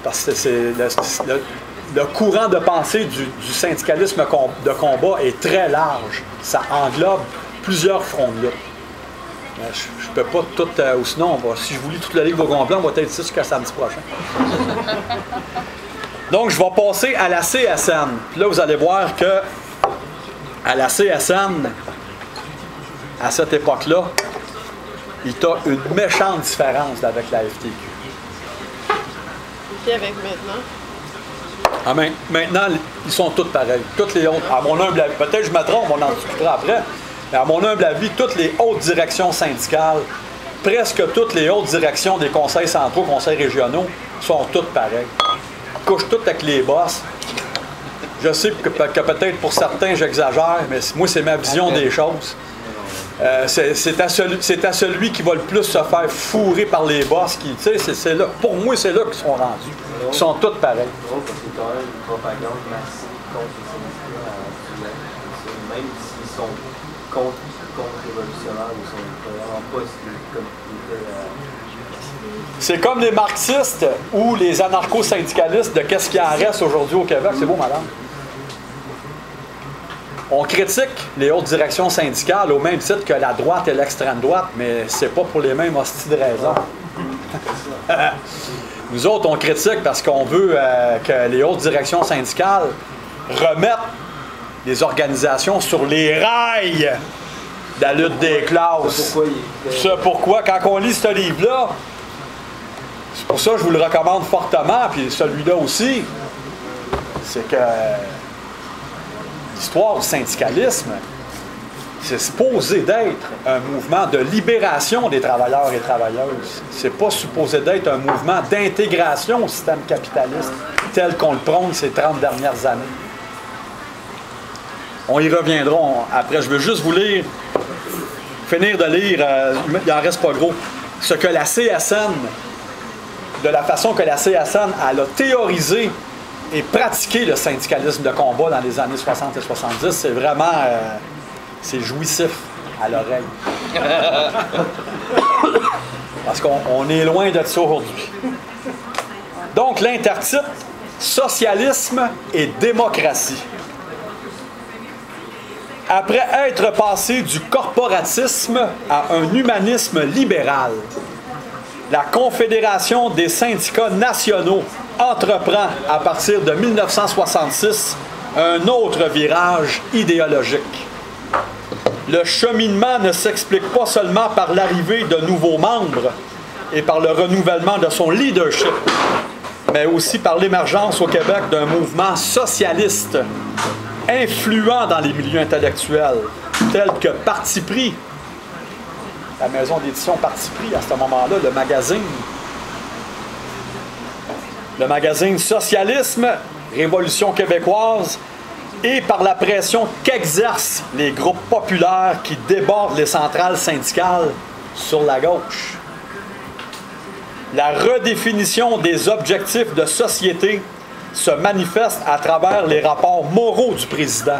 parce que c'est le courant de pensée du syndicalisme de combat est très large. Ça englobe plusieurs fronts de lutte. Je ne peux pas tout, ou sinon, si je vous lis toute la livre au complet, on va être ici jusqu'à samedi prochain. Donc, je vais passer à la CSN. Puis là, vous allez voir que à la CSN, à cette époque-là, il y a une méchante différence avec la FTQ. Et avec maintenant? Ah, maintenant, ils sont tous pareils. Toutes les autres, à mon humble avis, peut-être que je me trompe, on en discutera après, mais à mon humble avis, toutes les hautes directions syndicales, presque toutes les hautes directions des conseils centraux, conseils régionaux, sont toutes pareilles. Ils couchent toutes avec les boss. Je sais que peut-être pour certains, j'exagère, mais moi, c'est ma vision des choses. C'est à celui qui va le plus se faire fourrer par les boss qui, tu sais, c'est là. Pour moi, c'est là qu'ils sont rendus. Ils sont tous pareils. Parce que c'est quand même une propagande massive contre les syndicats, même s'ils sont contre-révolutionnaires, ils sont vraiment pas comme ils étaient. C'est comme les marxistes ou les anarcho-syndicalistes de qu'est-ce qui en reste aujourd'hui au Québec. C'est beau, madame. On critique les hautes directions syndicales au même titre que la droite et l'extrême droite, mais c'est pas pour les mêmes hosties de raisons. Nous autres, on critique parce qu'on veut que les hautes directions syndicales remettent les organisations sur les rails de la lutte des classes. C'est pourquoi, quand on lit ce livre-là, c'est pour ça que je vous le recommande fortement, puis celui-là aussi, c'est que l'histoire du syndicalisme, c'est supposé d'être un mouvement de libération des travailleurs et travailleuses. C'est pas supposé d'être un mouvement d'intégration au système capitaliste tel qu'on le prône ces 30 dernières années. On y reviendra après. Je veux juste vous finir de lire, il n'en reste pas gros, ce que la CSN, de la façon que la CSN elle a théorisé et pratiquer le syndicalisme de combat dans les années 60 et 70, c'est vraiment c'est jouissif à l'oreille. Parce qu'on est loin de ça aujourd'hui. Donc, l'intertitre « Socialisme et démocratie ». Après être passé du corporatisme à un humanisme libéral, la Confédération des syndicats nationaux entreprend à partir de 1966 un autre virage idéologique. Le cheminement ne s'explique pas seulement par l'arrivée de nouveaux membres et par le renouvellement de son leadership, mais aussi par l'émergence au Québec d'un mouvement socialiste influent dans les milieux intellectuels, tels que Parti pris, la maison d'édition Parti pris à ce moment-là, le magazine Socialisme, Révolution québécoise, et par la pression qu'exercent les groupes populaires qui débordent les centrales syndicales sur la gauche. La redéfinition des objectifs de société se manifeste à travers les rapports moraux du président,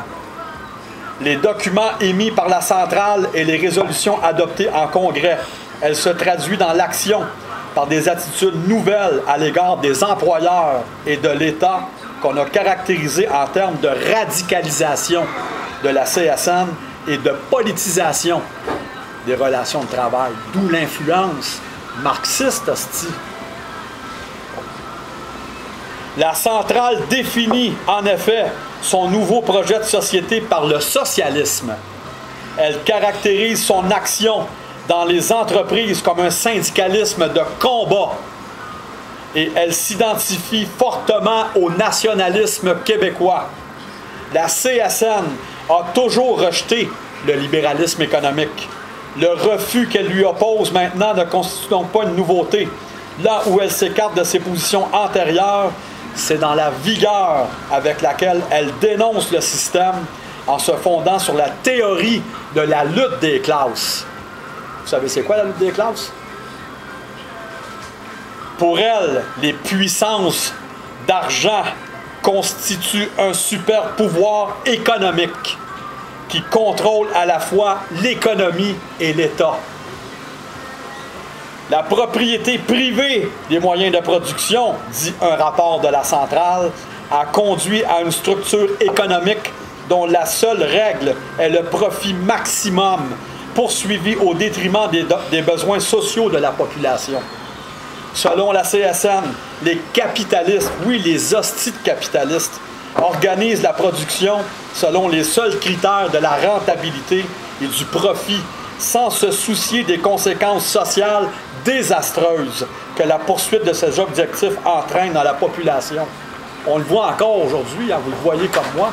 les documents émis par la centrale et les résolutions adoptées en congrès. Elle se traduit dans l'action par des attitudes nouvelles à l'égard des employeurs et de l'État qu'on a caractérisé en termes de radicalisation de la CSN et de politisation des relations de travail, d'où l'influence marxiste hostie. La centrale définit en effet son nouveau projet de société par le socialisme, Elle caractérise son action dans les entreprises comme un syndicalisme de combat. Et elle s'identifie fortement au nationalisme québécois. La CSN a toujours rejeté le libéralisme économique. Le refus qu'elle lui oppose maintenant ne constitue donc pas une nouveauté. Là où elle s'écarte de ses positions antérieures, c'est dans la vigueur avec laquelle elle dénonce le système en se fondant sur la théorie de la lutte des classes. Vous savez c'est quoi la lutte des classes? Pour elle, les puissances d'argent constituent un super pouvoir économique qui contrôle à la fois l'économie et l'État. La propriété privée des moyens de production, dit un rapport de la centrale, a conduit à une structure économique dont la seule règle est le profit maximum, poursuivi au détriment des besoins sociaux de la population. Selon la CSN, les capitalistes, oui, les hosties de capitalistes, organisent la production selon les seuls critères de la rentabilité et du profit, sans se soucier des conséquences sociales désastreuses que la poursuite de ces objectifs entraîne dans la population. On le voit encore aujourd'hui, hein, vous le voyez comme moi.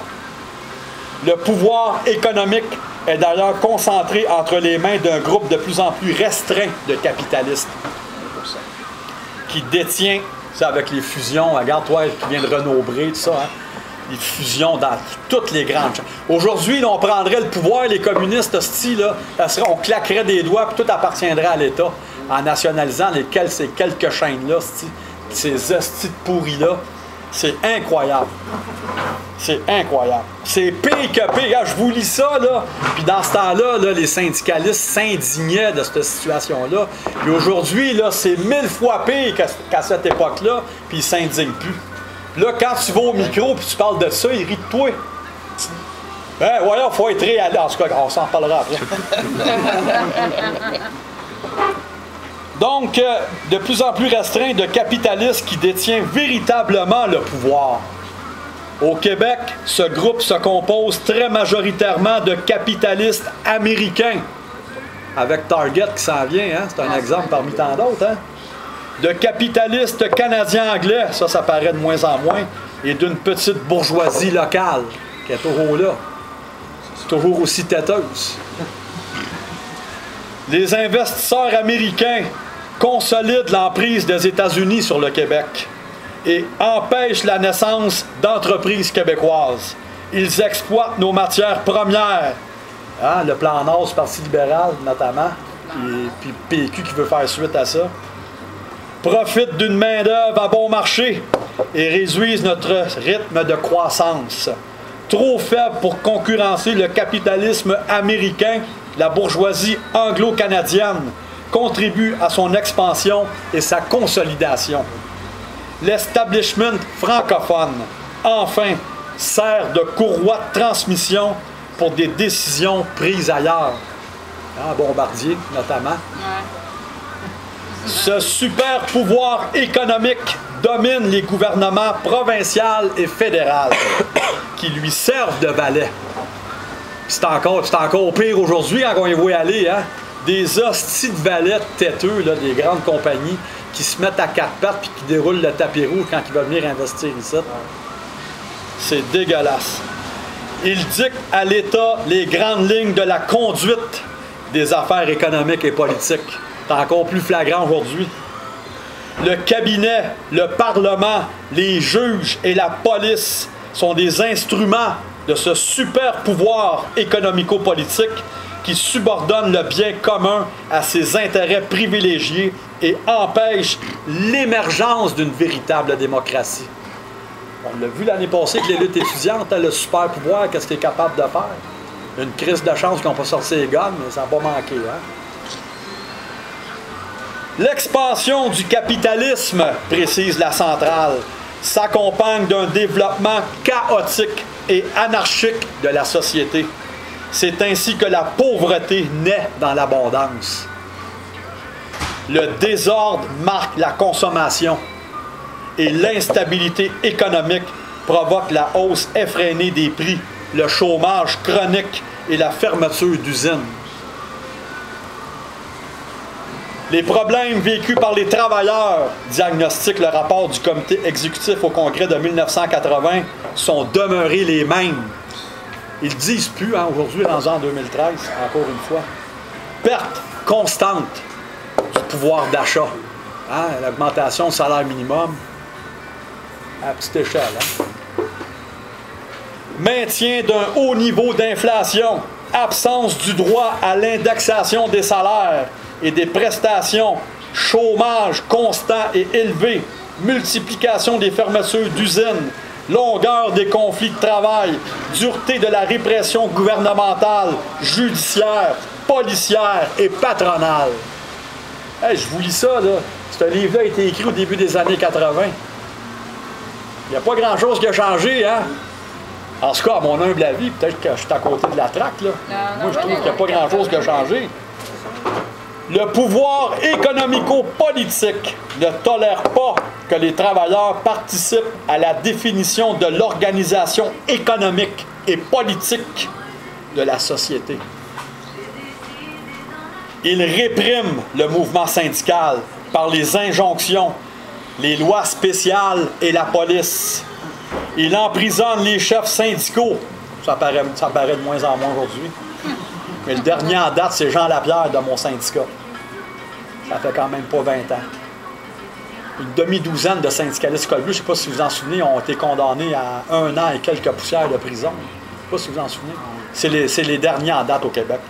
Le pouvoir économique est d'ailleurs concentré entre les mains d'un groupe de plus en plus restreint de capitalistes qui détient, ça avec les fusions, regarde toi qui vient de Renaud-Bré, tout ça, hein, les fusions dans toutes les grandes choses. Aujourd'hui, on prendrait le pouvoir, les communistes, hosties, là, on claquerait des doigts, puis tout appartiendrait à l'État, en nationalisant ces quelques chaînes-là, ces hosties de pourris-là. C'est incroyable. C'est incroyable. C'est pire que pire. Je vous lis ça, là. Puis dans ce temps-là, là, les syndicalistes s'indignaient de cette situation-là. Puis aujourd'hui, là, c'est 1000 fois pire qu'à cette époque-là, puis ils ne s'indignent plus. Là, quand tu vas au micro puis tu parles de ça, ils rient de toi. Ben voilà, il faut être réaliste. En tout cas, on s'en parlera après. Donc, de plus en plus restreint de capitalistes qui détient véritablement le pouvoir. Au Québec, ce groupe se compose très majoritairement de capitalistes américains, avec Target qui s'en vient, hein? C'est un exemple parmi tant d'autres, hein? De capitalistes canadiens-anglais, ça paraît de moins en moins, et d'une petite bourgeoisie locale, qui est toujours là, toujours aussi têteuse. Les investisseurs américains consolident l'emprise des États-Unis sur le Québec et empêchent la naissance d'entreprises québécoises. Ils exploitent nos matières premières. Hein, le plan Nord du Parti libéral, notamment, puis PQ qui veut faire suite à ça. Profitent d'une main-d'œuvre à bon marché et réduisent notre rythme de croissance. Trop faible pour concurrencer le capitalisme américain, la bourgeoisie anglo-canadienne contribue à son expansion et sa consolidation. L'establishment francophone, enfin, sert de courroie de transmission pour des décisions prises ailleurs. Hein, Bombardier, notamment. Ce super pouvoir économique domine les gouvernements provincial et fédéral qui lui servent de valet. C'est encore pire aujourd'hui quand on y voit aller, hein? Des hosties de valets têteux, là, des grandes compagnies qui se mettent à quatre pattes et qui déroulent le tapis rouge quand ils veulent venir investir ici. C'est dégueulasse. Ils dictent à l'État les grandes lignes de la conduite des affaires économiques et politiques. C'est encore plus flagrant aujourd'hui. Le cabinet, le Parlement, les juges et la police sont des instruments de ce super pouvoir économico-politique qui subordonne le bien commun à ses intérêts privilégiés et empêche l'émergence d'une véritable démocratie. On l'a vu l'année passée que les luttes étudiantes, le super pouvoir, qu'est-ce qu'il est capable de faire? Une crise de chance qu'ils n'ont pas sorti les gommes, mais ça n'a pas manqué. Hein? L'expansion du capitalisme, précise la centrale, s'accompagne d'un développement chaotique et anarchique de la société. C'est ainsi que la pauvreté naît dans l'abondance. Le désordre marque la consommation et l'instabilité économique provoque la hausse effrénée des prix, le chômage chronique et la fermeture d'usines. Les problèmes vécus par les travailleurs, diagnostique le rapport du comité exécutif au congrès de 1980, sont demeurés les mêmes. Ils ne disent plus, hein, aujourd'hui, en 2013, encore une fois. Perte constante du pouvoir d'achat. Hein, l'augmentation du salaire minimum à petite échelle. Hein. Maintien d'un haut niveau d'inflation. Absence du droit à l'indexation des salaires et des prestations. Chômage constant et élevé. Multiplication des fermetures d'usines. Longueur des conflits de travail, dureté de la répression gouvernementale, judiciaire, policière et patronale. Hey, je vous lis ça, là. Ce livre-là a été écrit au début des années 80. Il n'y a pas grand-chose qui a changé, hein? En tout cas, à mon humble avis, peut-être que je suis à côté de la traque, là. Moi, je trouve qu'il n'y a pas grand-chose qui a changé. Le pouvoir économico-politique ne tolère pas que les travailleurs participent à la définition de l'organisation économique et politique de la société. Il réprime le mouvement syndical par les injonctions, les lois spéciales et la police. Il emprisonne les chefs syndicaux. Ça paraît de moins en moins aujourd'hui. Mais le dernier en date, c'est Jean Lapierre de mon syndicat. Ça fait quand même pas 20 ans. Une demi-douzaine de syndicalistes col bleu, je ne sais pas si vous en souvenez, ont été condamnés à 1 an et quelques poussières de prison. Je ne sais pas si vous en souvenez. C'est les derniers en date au Québec.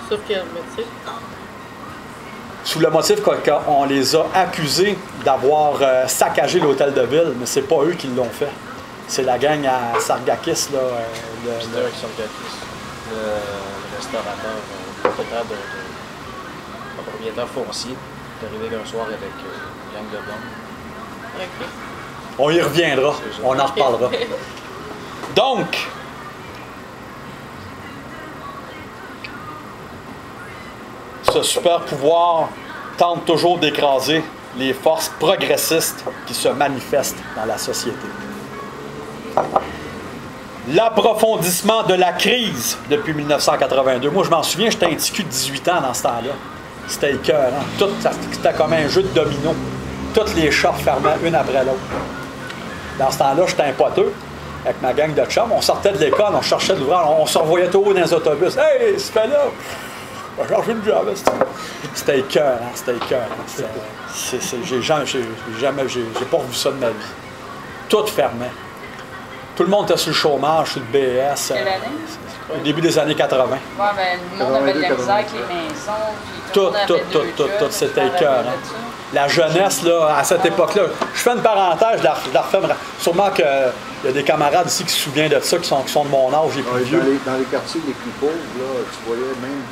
Sauf quel motif? Sous le motif qu'on les a accusés d'avoir saccagé l'hôtel de ville, mais c'est pas eux qui l'ont fait. C'est la gang à Sargakis, là. Le restaurateur, le propriétaire un propriétaire foncier, est arrivé un soir avec une gang de blondes. OK. On y reviendra, on en reparlera. Donc, ce super pouvoir tente toujours d'écraser les forces progressistes qui se manifestent dans la société. L'approfondissement de la crise depuis 1982. Moi, je m'en souviens, j'étais un petit cul de 18 ans dans ce temps-là. C'était écœurant. C'était comme un jeu de domino. Toutes les shops fermaient une après l'autre. Dans ce temps-là, j'étais un poteux avec ma gang de chums. On sortait de l'école, on cherchait de l'ouvrage, on se revoyait tout haut dans les autobus. « Hey, c'est fait là! » On va changer de job. C'était écœurant, c'était écœurant. J'ai pas revu ça de ma vie. Tout fermait. Tout le monde était sur le chômage, sur le BS. Quelle année? Au début des années 80. Ouais, ben, le monde avait de la misère avec les maisons. Tout, c'était écœurant. La jeunesse, là, à cette époque-là, je fais une parenthèse, je la refais. Sûrement qu'il y a des camarades ici qui se souviennent de ça, qui sont de mon âge et plus vieux. Dans les quartiers les plus pauvres, là, tu voyais même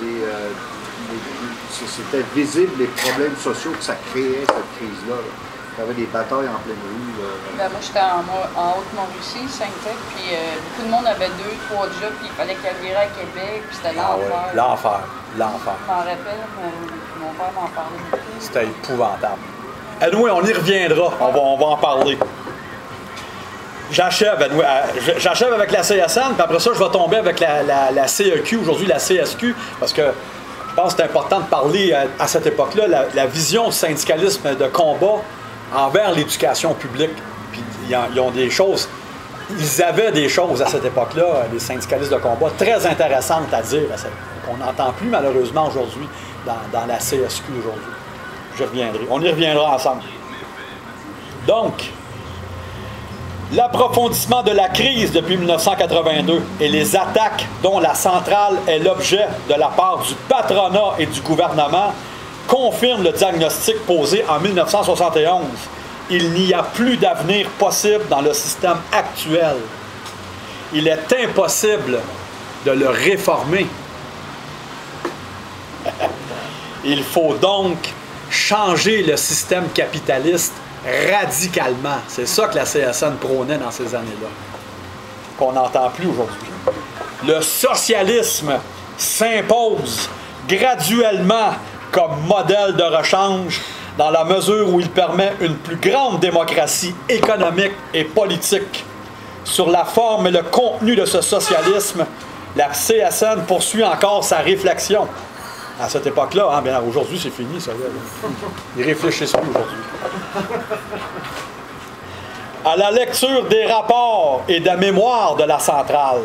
c'était visible les problèmes sociaux que ça créait, cette crise-là. Il y avait des batailles en pleine rue. Ben, moi, j'étais en Haute-Mauricie, Sainte-Tech, puis beaucoup de monde avait 2-3 jobs, puis il fallait qu'elle virait à Québec, puis c'était l'enfer. L'enfer. Je m'en rappelle, mon père m'en parlait beaucoup. C'était épouvantable. Anyway, on y reviendra, on va en parler. J'achève avec la CSN, puis après ça, je vais tomber avec la CEQ, aujourd'hui la CSQ, parce que je pense que c'est important de parler à cette époque-là, la vision du syndicalisme de combat envers l'éducation publique. Puis ils ont des choses, ils avaient des choses à cette époque-là, les syndicalistes de combat, très intéressantes à dire, qu'on n'entend plus malheureusement aujourd'hui dans la CSQ aujourd'hui. Je reviendrai. On y reviendra ensemble. Donc, l'approfondissement de la crise depuis 1982 et les attaques dont la centrale est l'objet de la part du patronat et du gouvernement confirment le diagnostic posé en 1971. Il n'y a plus d'avenir possible dans le système actuel. Il est impossible de le réformer. Il faut donc changer le système capitaliste radicalement. C'est ça que la CSN prônait dans ces années-là, qu'on n'entend plus aujourd'hui. Le socialisme s'impose graduellement comme modèle de rechange dans la mesure où il permet une plus grande démocratie économique et politique. Sur la forme et le contenu de ce socialisme, La CSN poursuit encore sa réflexion. À cette époque-là, hein, bien aujourd'hui, c'est fini, ça. Là. Ils réfléchissent plus aujourd'hui. À la lecture des rapports et de mémoires de la centrale,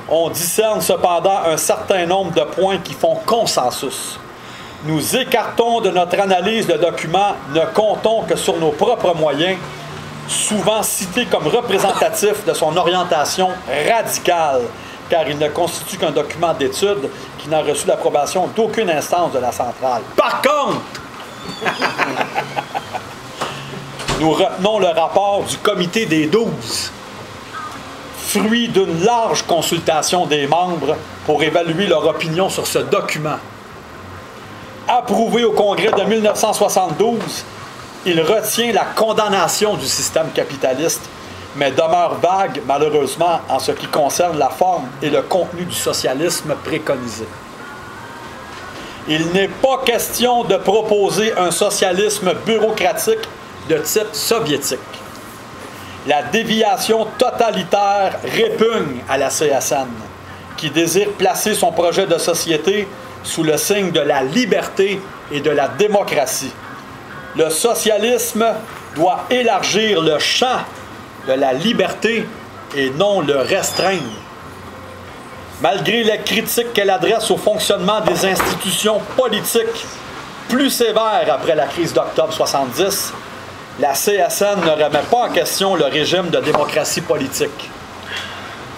on discerne cependant un certain nombre de points qui font consensus. Nous écartons de notre analyse le document, ne comptons que sur nos propres moyens, souvent cités comme représentatifs de son orientation radicale, car il ne constitue qu'un document d'étude qui n'a reçu l'approbation d'aucune instance de la centrale. Par contre, nous retenons le rapport du comité des 12, fruit d'une large consultation des membres pour évaluer leur opinion sur ce document. Approuvé au congrès de 1972, il retient la condamnation du système capitaliste, mais demeure vague, malheureusement, en ce qui concerne la forme et le contenu du socialisme préconisé. Il n'est pas question de proposer un socialisme bureaucratique de type soviétique. La déviation totalitaire répugne à la CSN, qui désire placer son projet de société sous le signe de la liberté et de la démocratie. Le socialisme doit élargir le champ de la liberté et non le restreindre. Malgré les critiques qu'elle adresse au fonctionnement des institutions politiques plus sévères après la crise d'octobre 70, la CSN ne remet pas en question le régime de démocratie politique.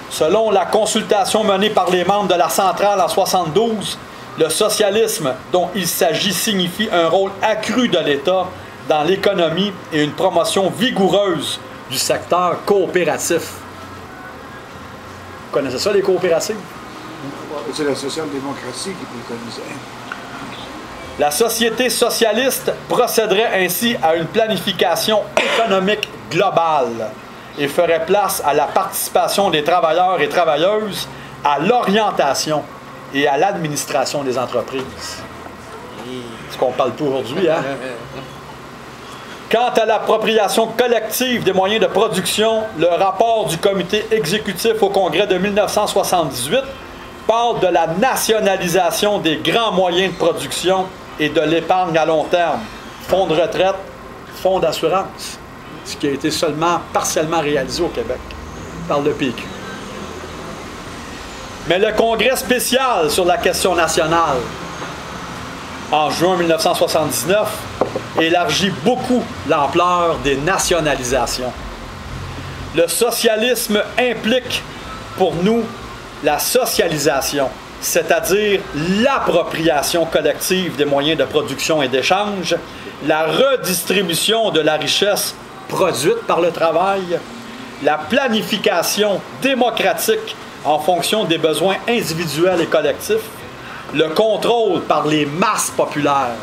Selon la consultation menée par les membres de la centrale en 1972, le socialisme dont il s'agit signifie un rôle accru de l'État dans l'économie et une promotion vigoureuse du secteur coopératif. Vous connaissez ça, les coopératives? C'est la social-démocratie qui préconisait. La société socialiste procéderait ainsi à une planification économique globale et ferait place à la participation des travailleurs et travailleuses à l'orientation et à l'administration des entreprises. Ce qu'on parle pas aujourd'hui, hein? Quant à l'appropriation collective des moyens de production, le rapport du comité exécutif au congrès de 1978 parle de la nationalisation des grands moyens de production et de l'épargne à long terme, fonds de retraite, fonds d'assurance, ce qui a été seulement partiellement réalisé au Québec par le PQ. Mais le congrès spécial sur la question nationale, en juin 1979, élargit beaucoup l'ampleur des nationalisations. Le socialisme implique pour nous la socialisation, c'est-à-dire l'appropriation collective des moyens de production et d'échange, la redistribution de la richesse produite par le travail, la planification démocratique en fonction des besoins individuels et collectifs, le contrôle par les masses populaires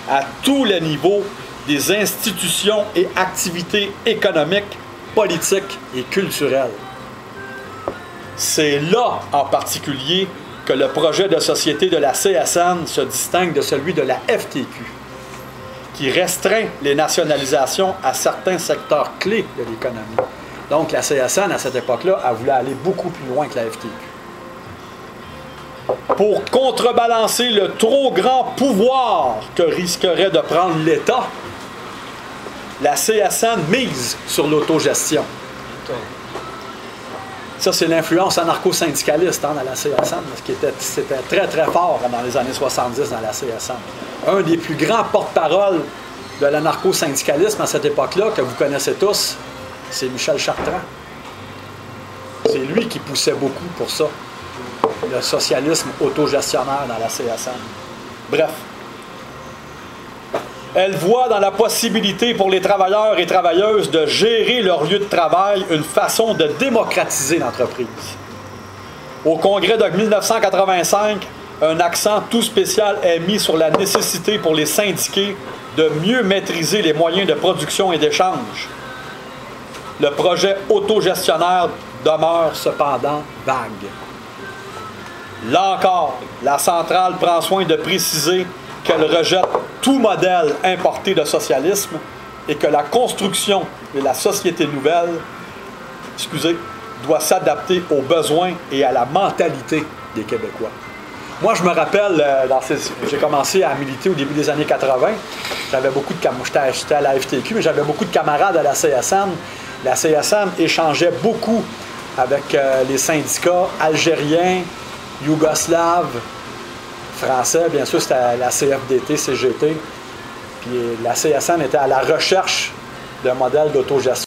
à tous les niveaux des institutions et activités économiques, politiques et culturelles. C'est là, en particulier, que le projet de société de la CSN se distingue de celui de la FTQ, qui restreint les nationalisations à certains secteurs clés de l'économie. Donc, la CSN, à cette époque-là, a voulu aller beaucoup plus loin que la FTQ. Pour contrebalancer le trop grand pouvoir que risquerait de prendre l'État, la CSN mise sur l'autogestion. Ça, c'est l'influence anarcho-syndicaliste dans la CSN, c'était très, très fort dans les années 70 dans la CSN. Un des plus grands porte-parole de l'anarcho-syndicalisme à cette époque-là, que vous connaissez tous, c'est Michel Chartrand. C'est lui qui poussait beaucoup pour ça, le socialisme autogestionnaire dans la CSN. Bref. Elle voit dans la possibilité pour les travailleurs et travailleuses de gérer leur lieu de travail une façon de démocratiser l'entreprise. Au congrès de 1985, un accent tout spécial est mis sur la nécessité pour les syndiqués de mieux maîtriser les moyens de production et d'échange. Le projet autogestionnaire demeure cependant vague. Là encore, la centrale prend soin de préciser qu'elle rejette tout modèle importé de socialisme et que la construction de la société nouvelle, doit s'adapter aux besoins et à la mentalité des Québécois. Moi, je me rappelle, j'ai commencé à militer au début des années 80. J'avais beaucoup de camarades, j'étais à la FTQ, mais j'avais beaucoup de camarades à la CSN. La CSN échangeait beaucoup avec les syndicats algériens, yougoslaves, français. Bien sûr, c'était la CFDT, CGT. Puis la CSN était à la recherche d'un modèle d'autogestion.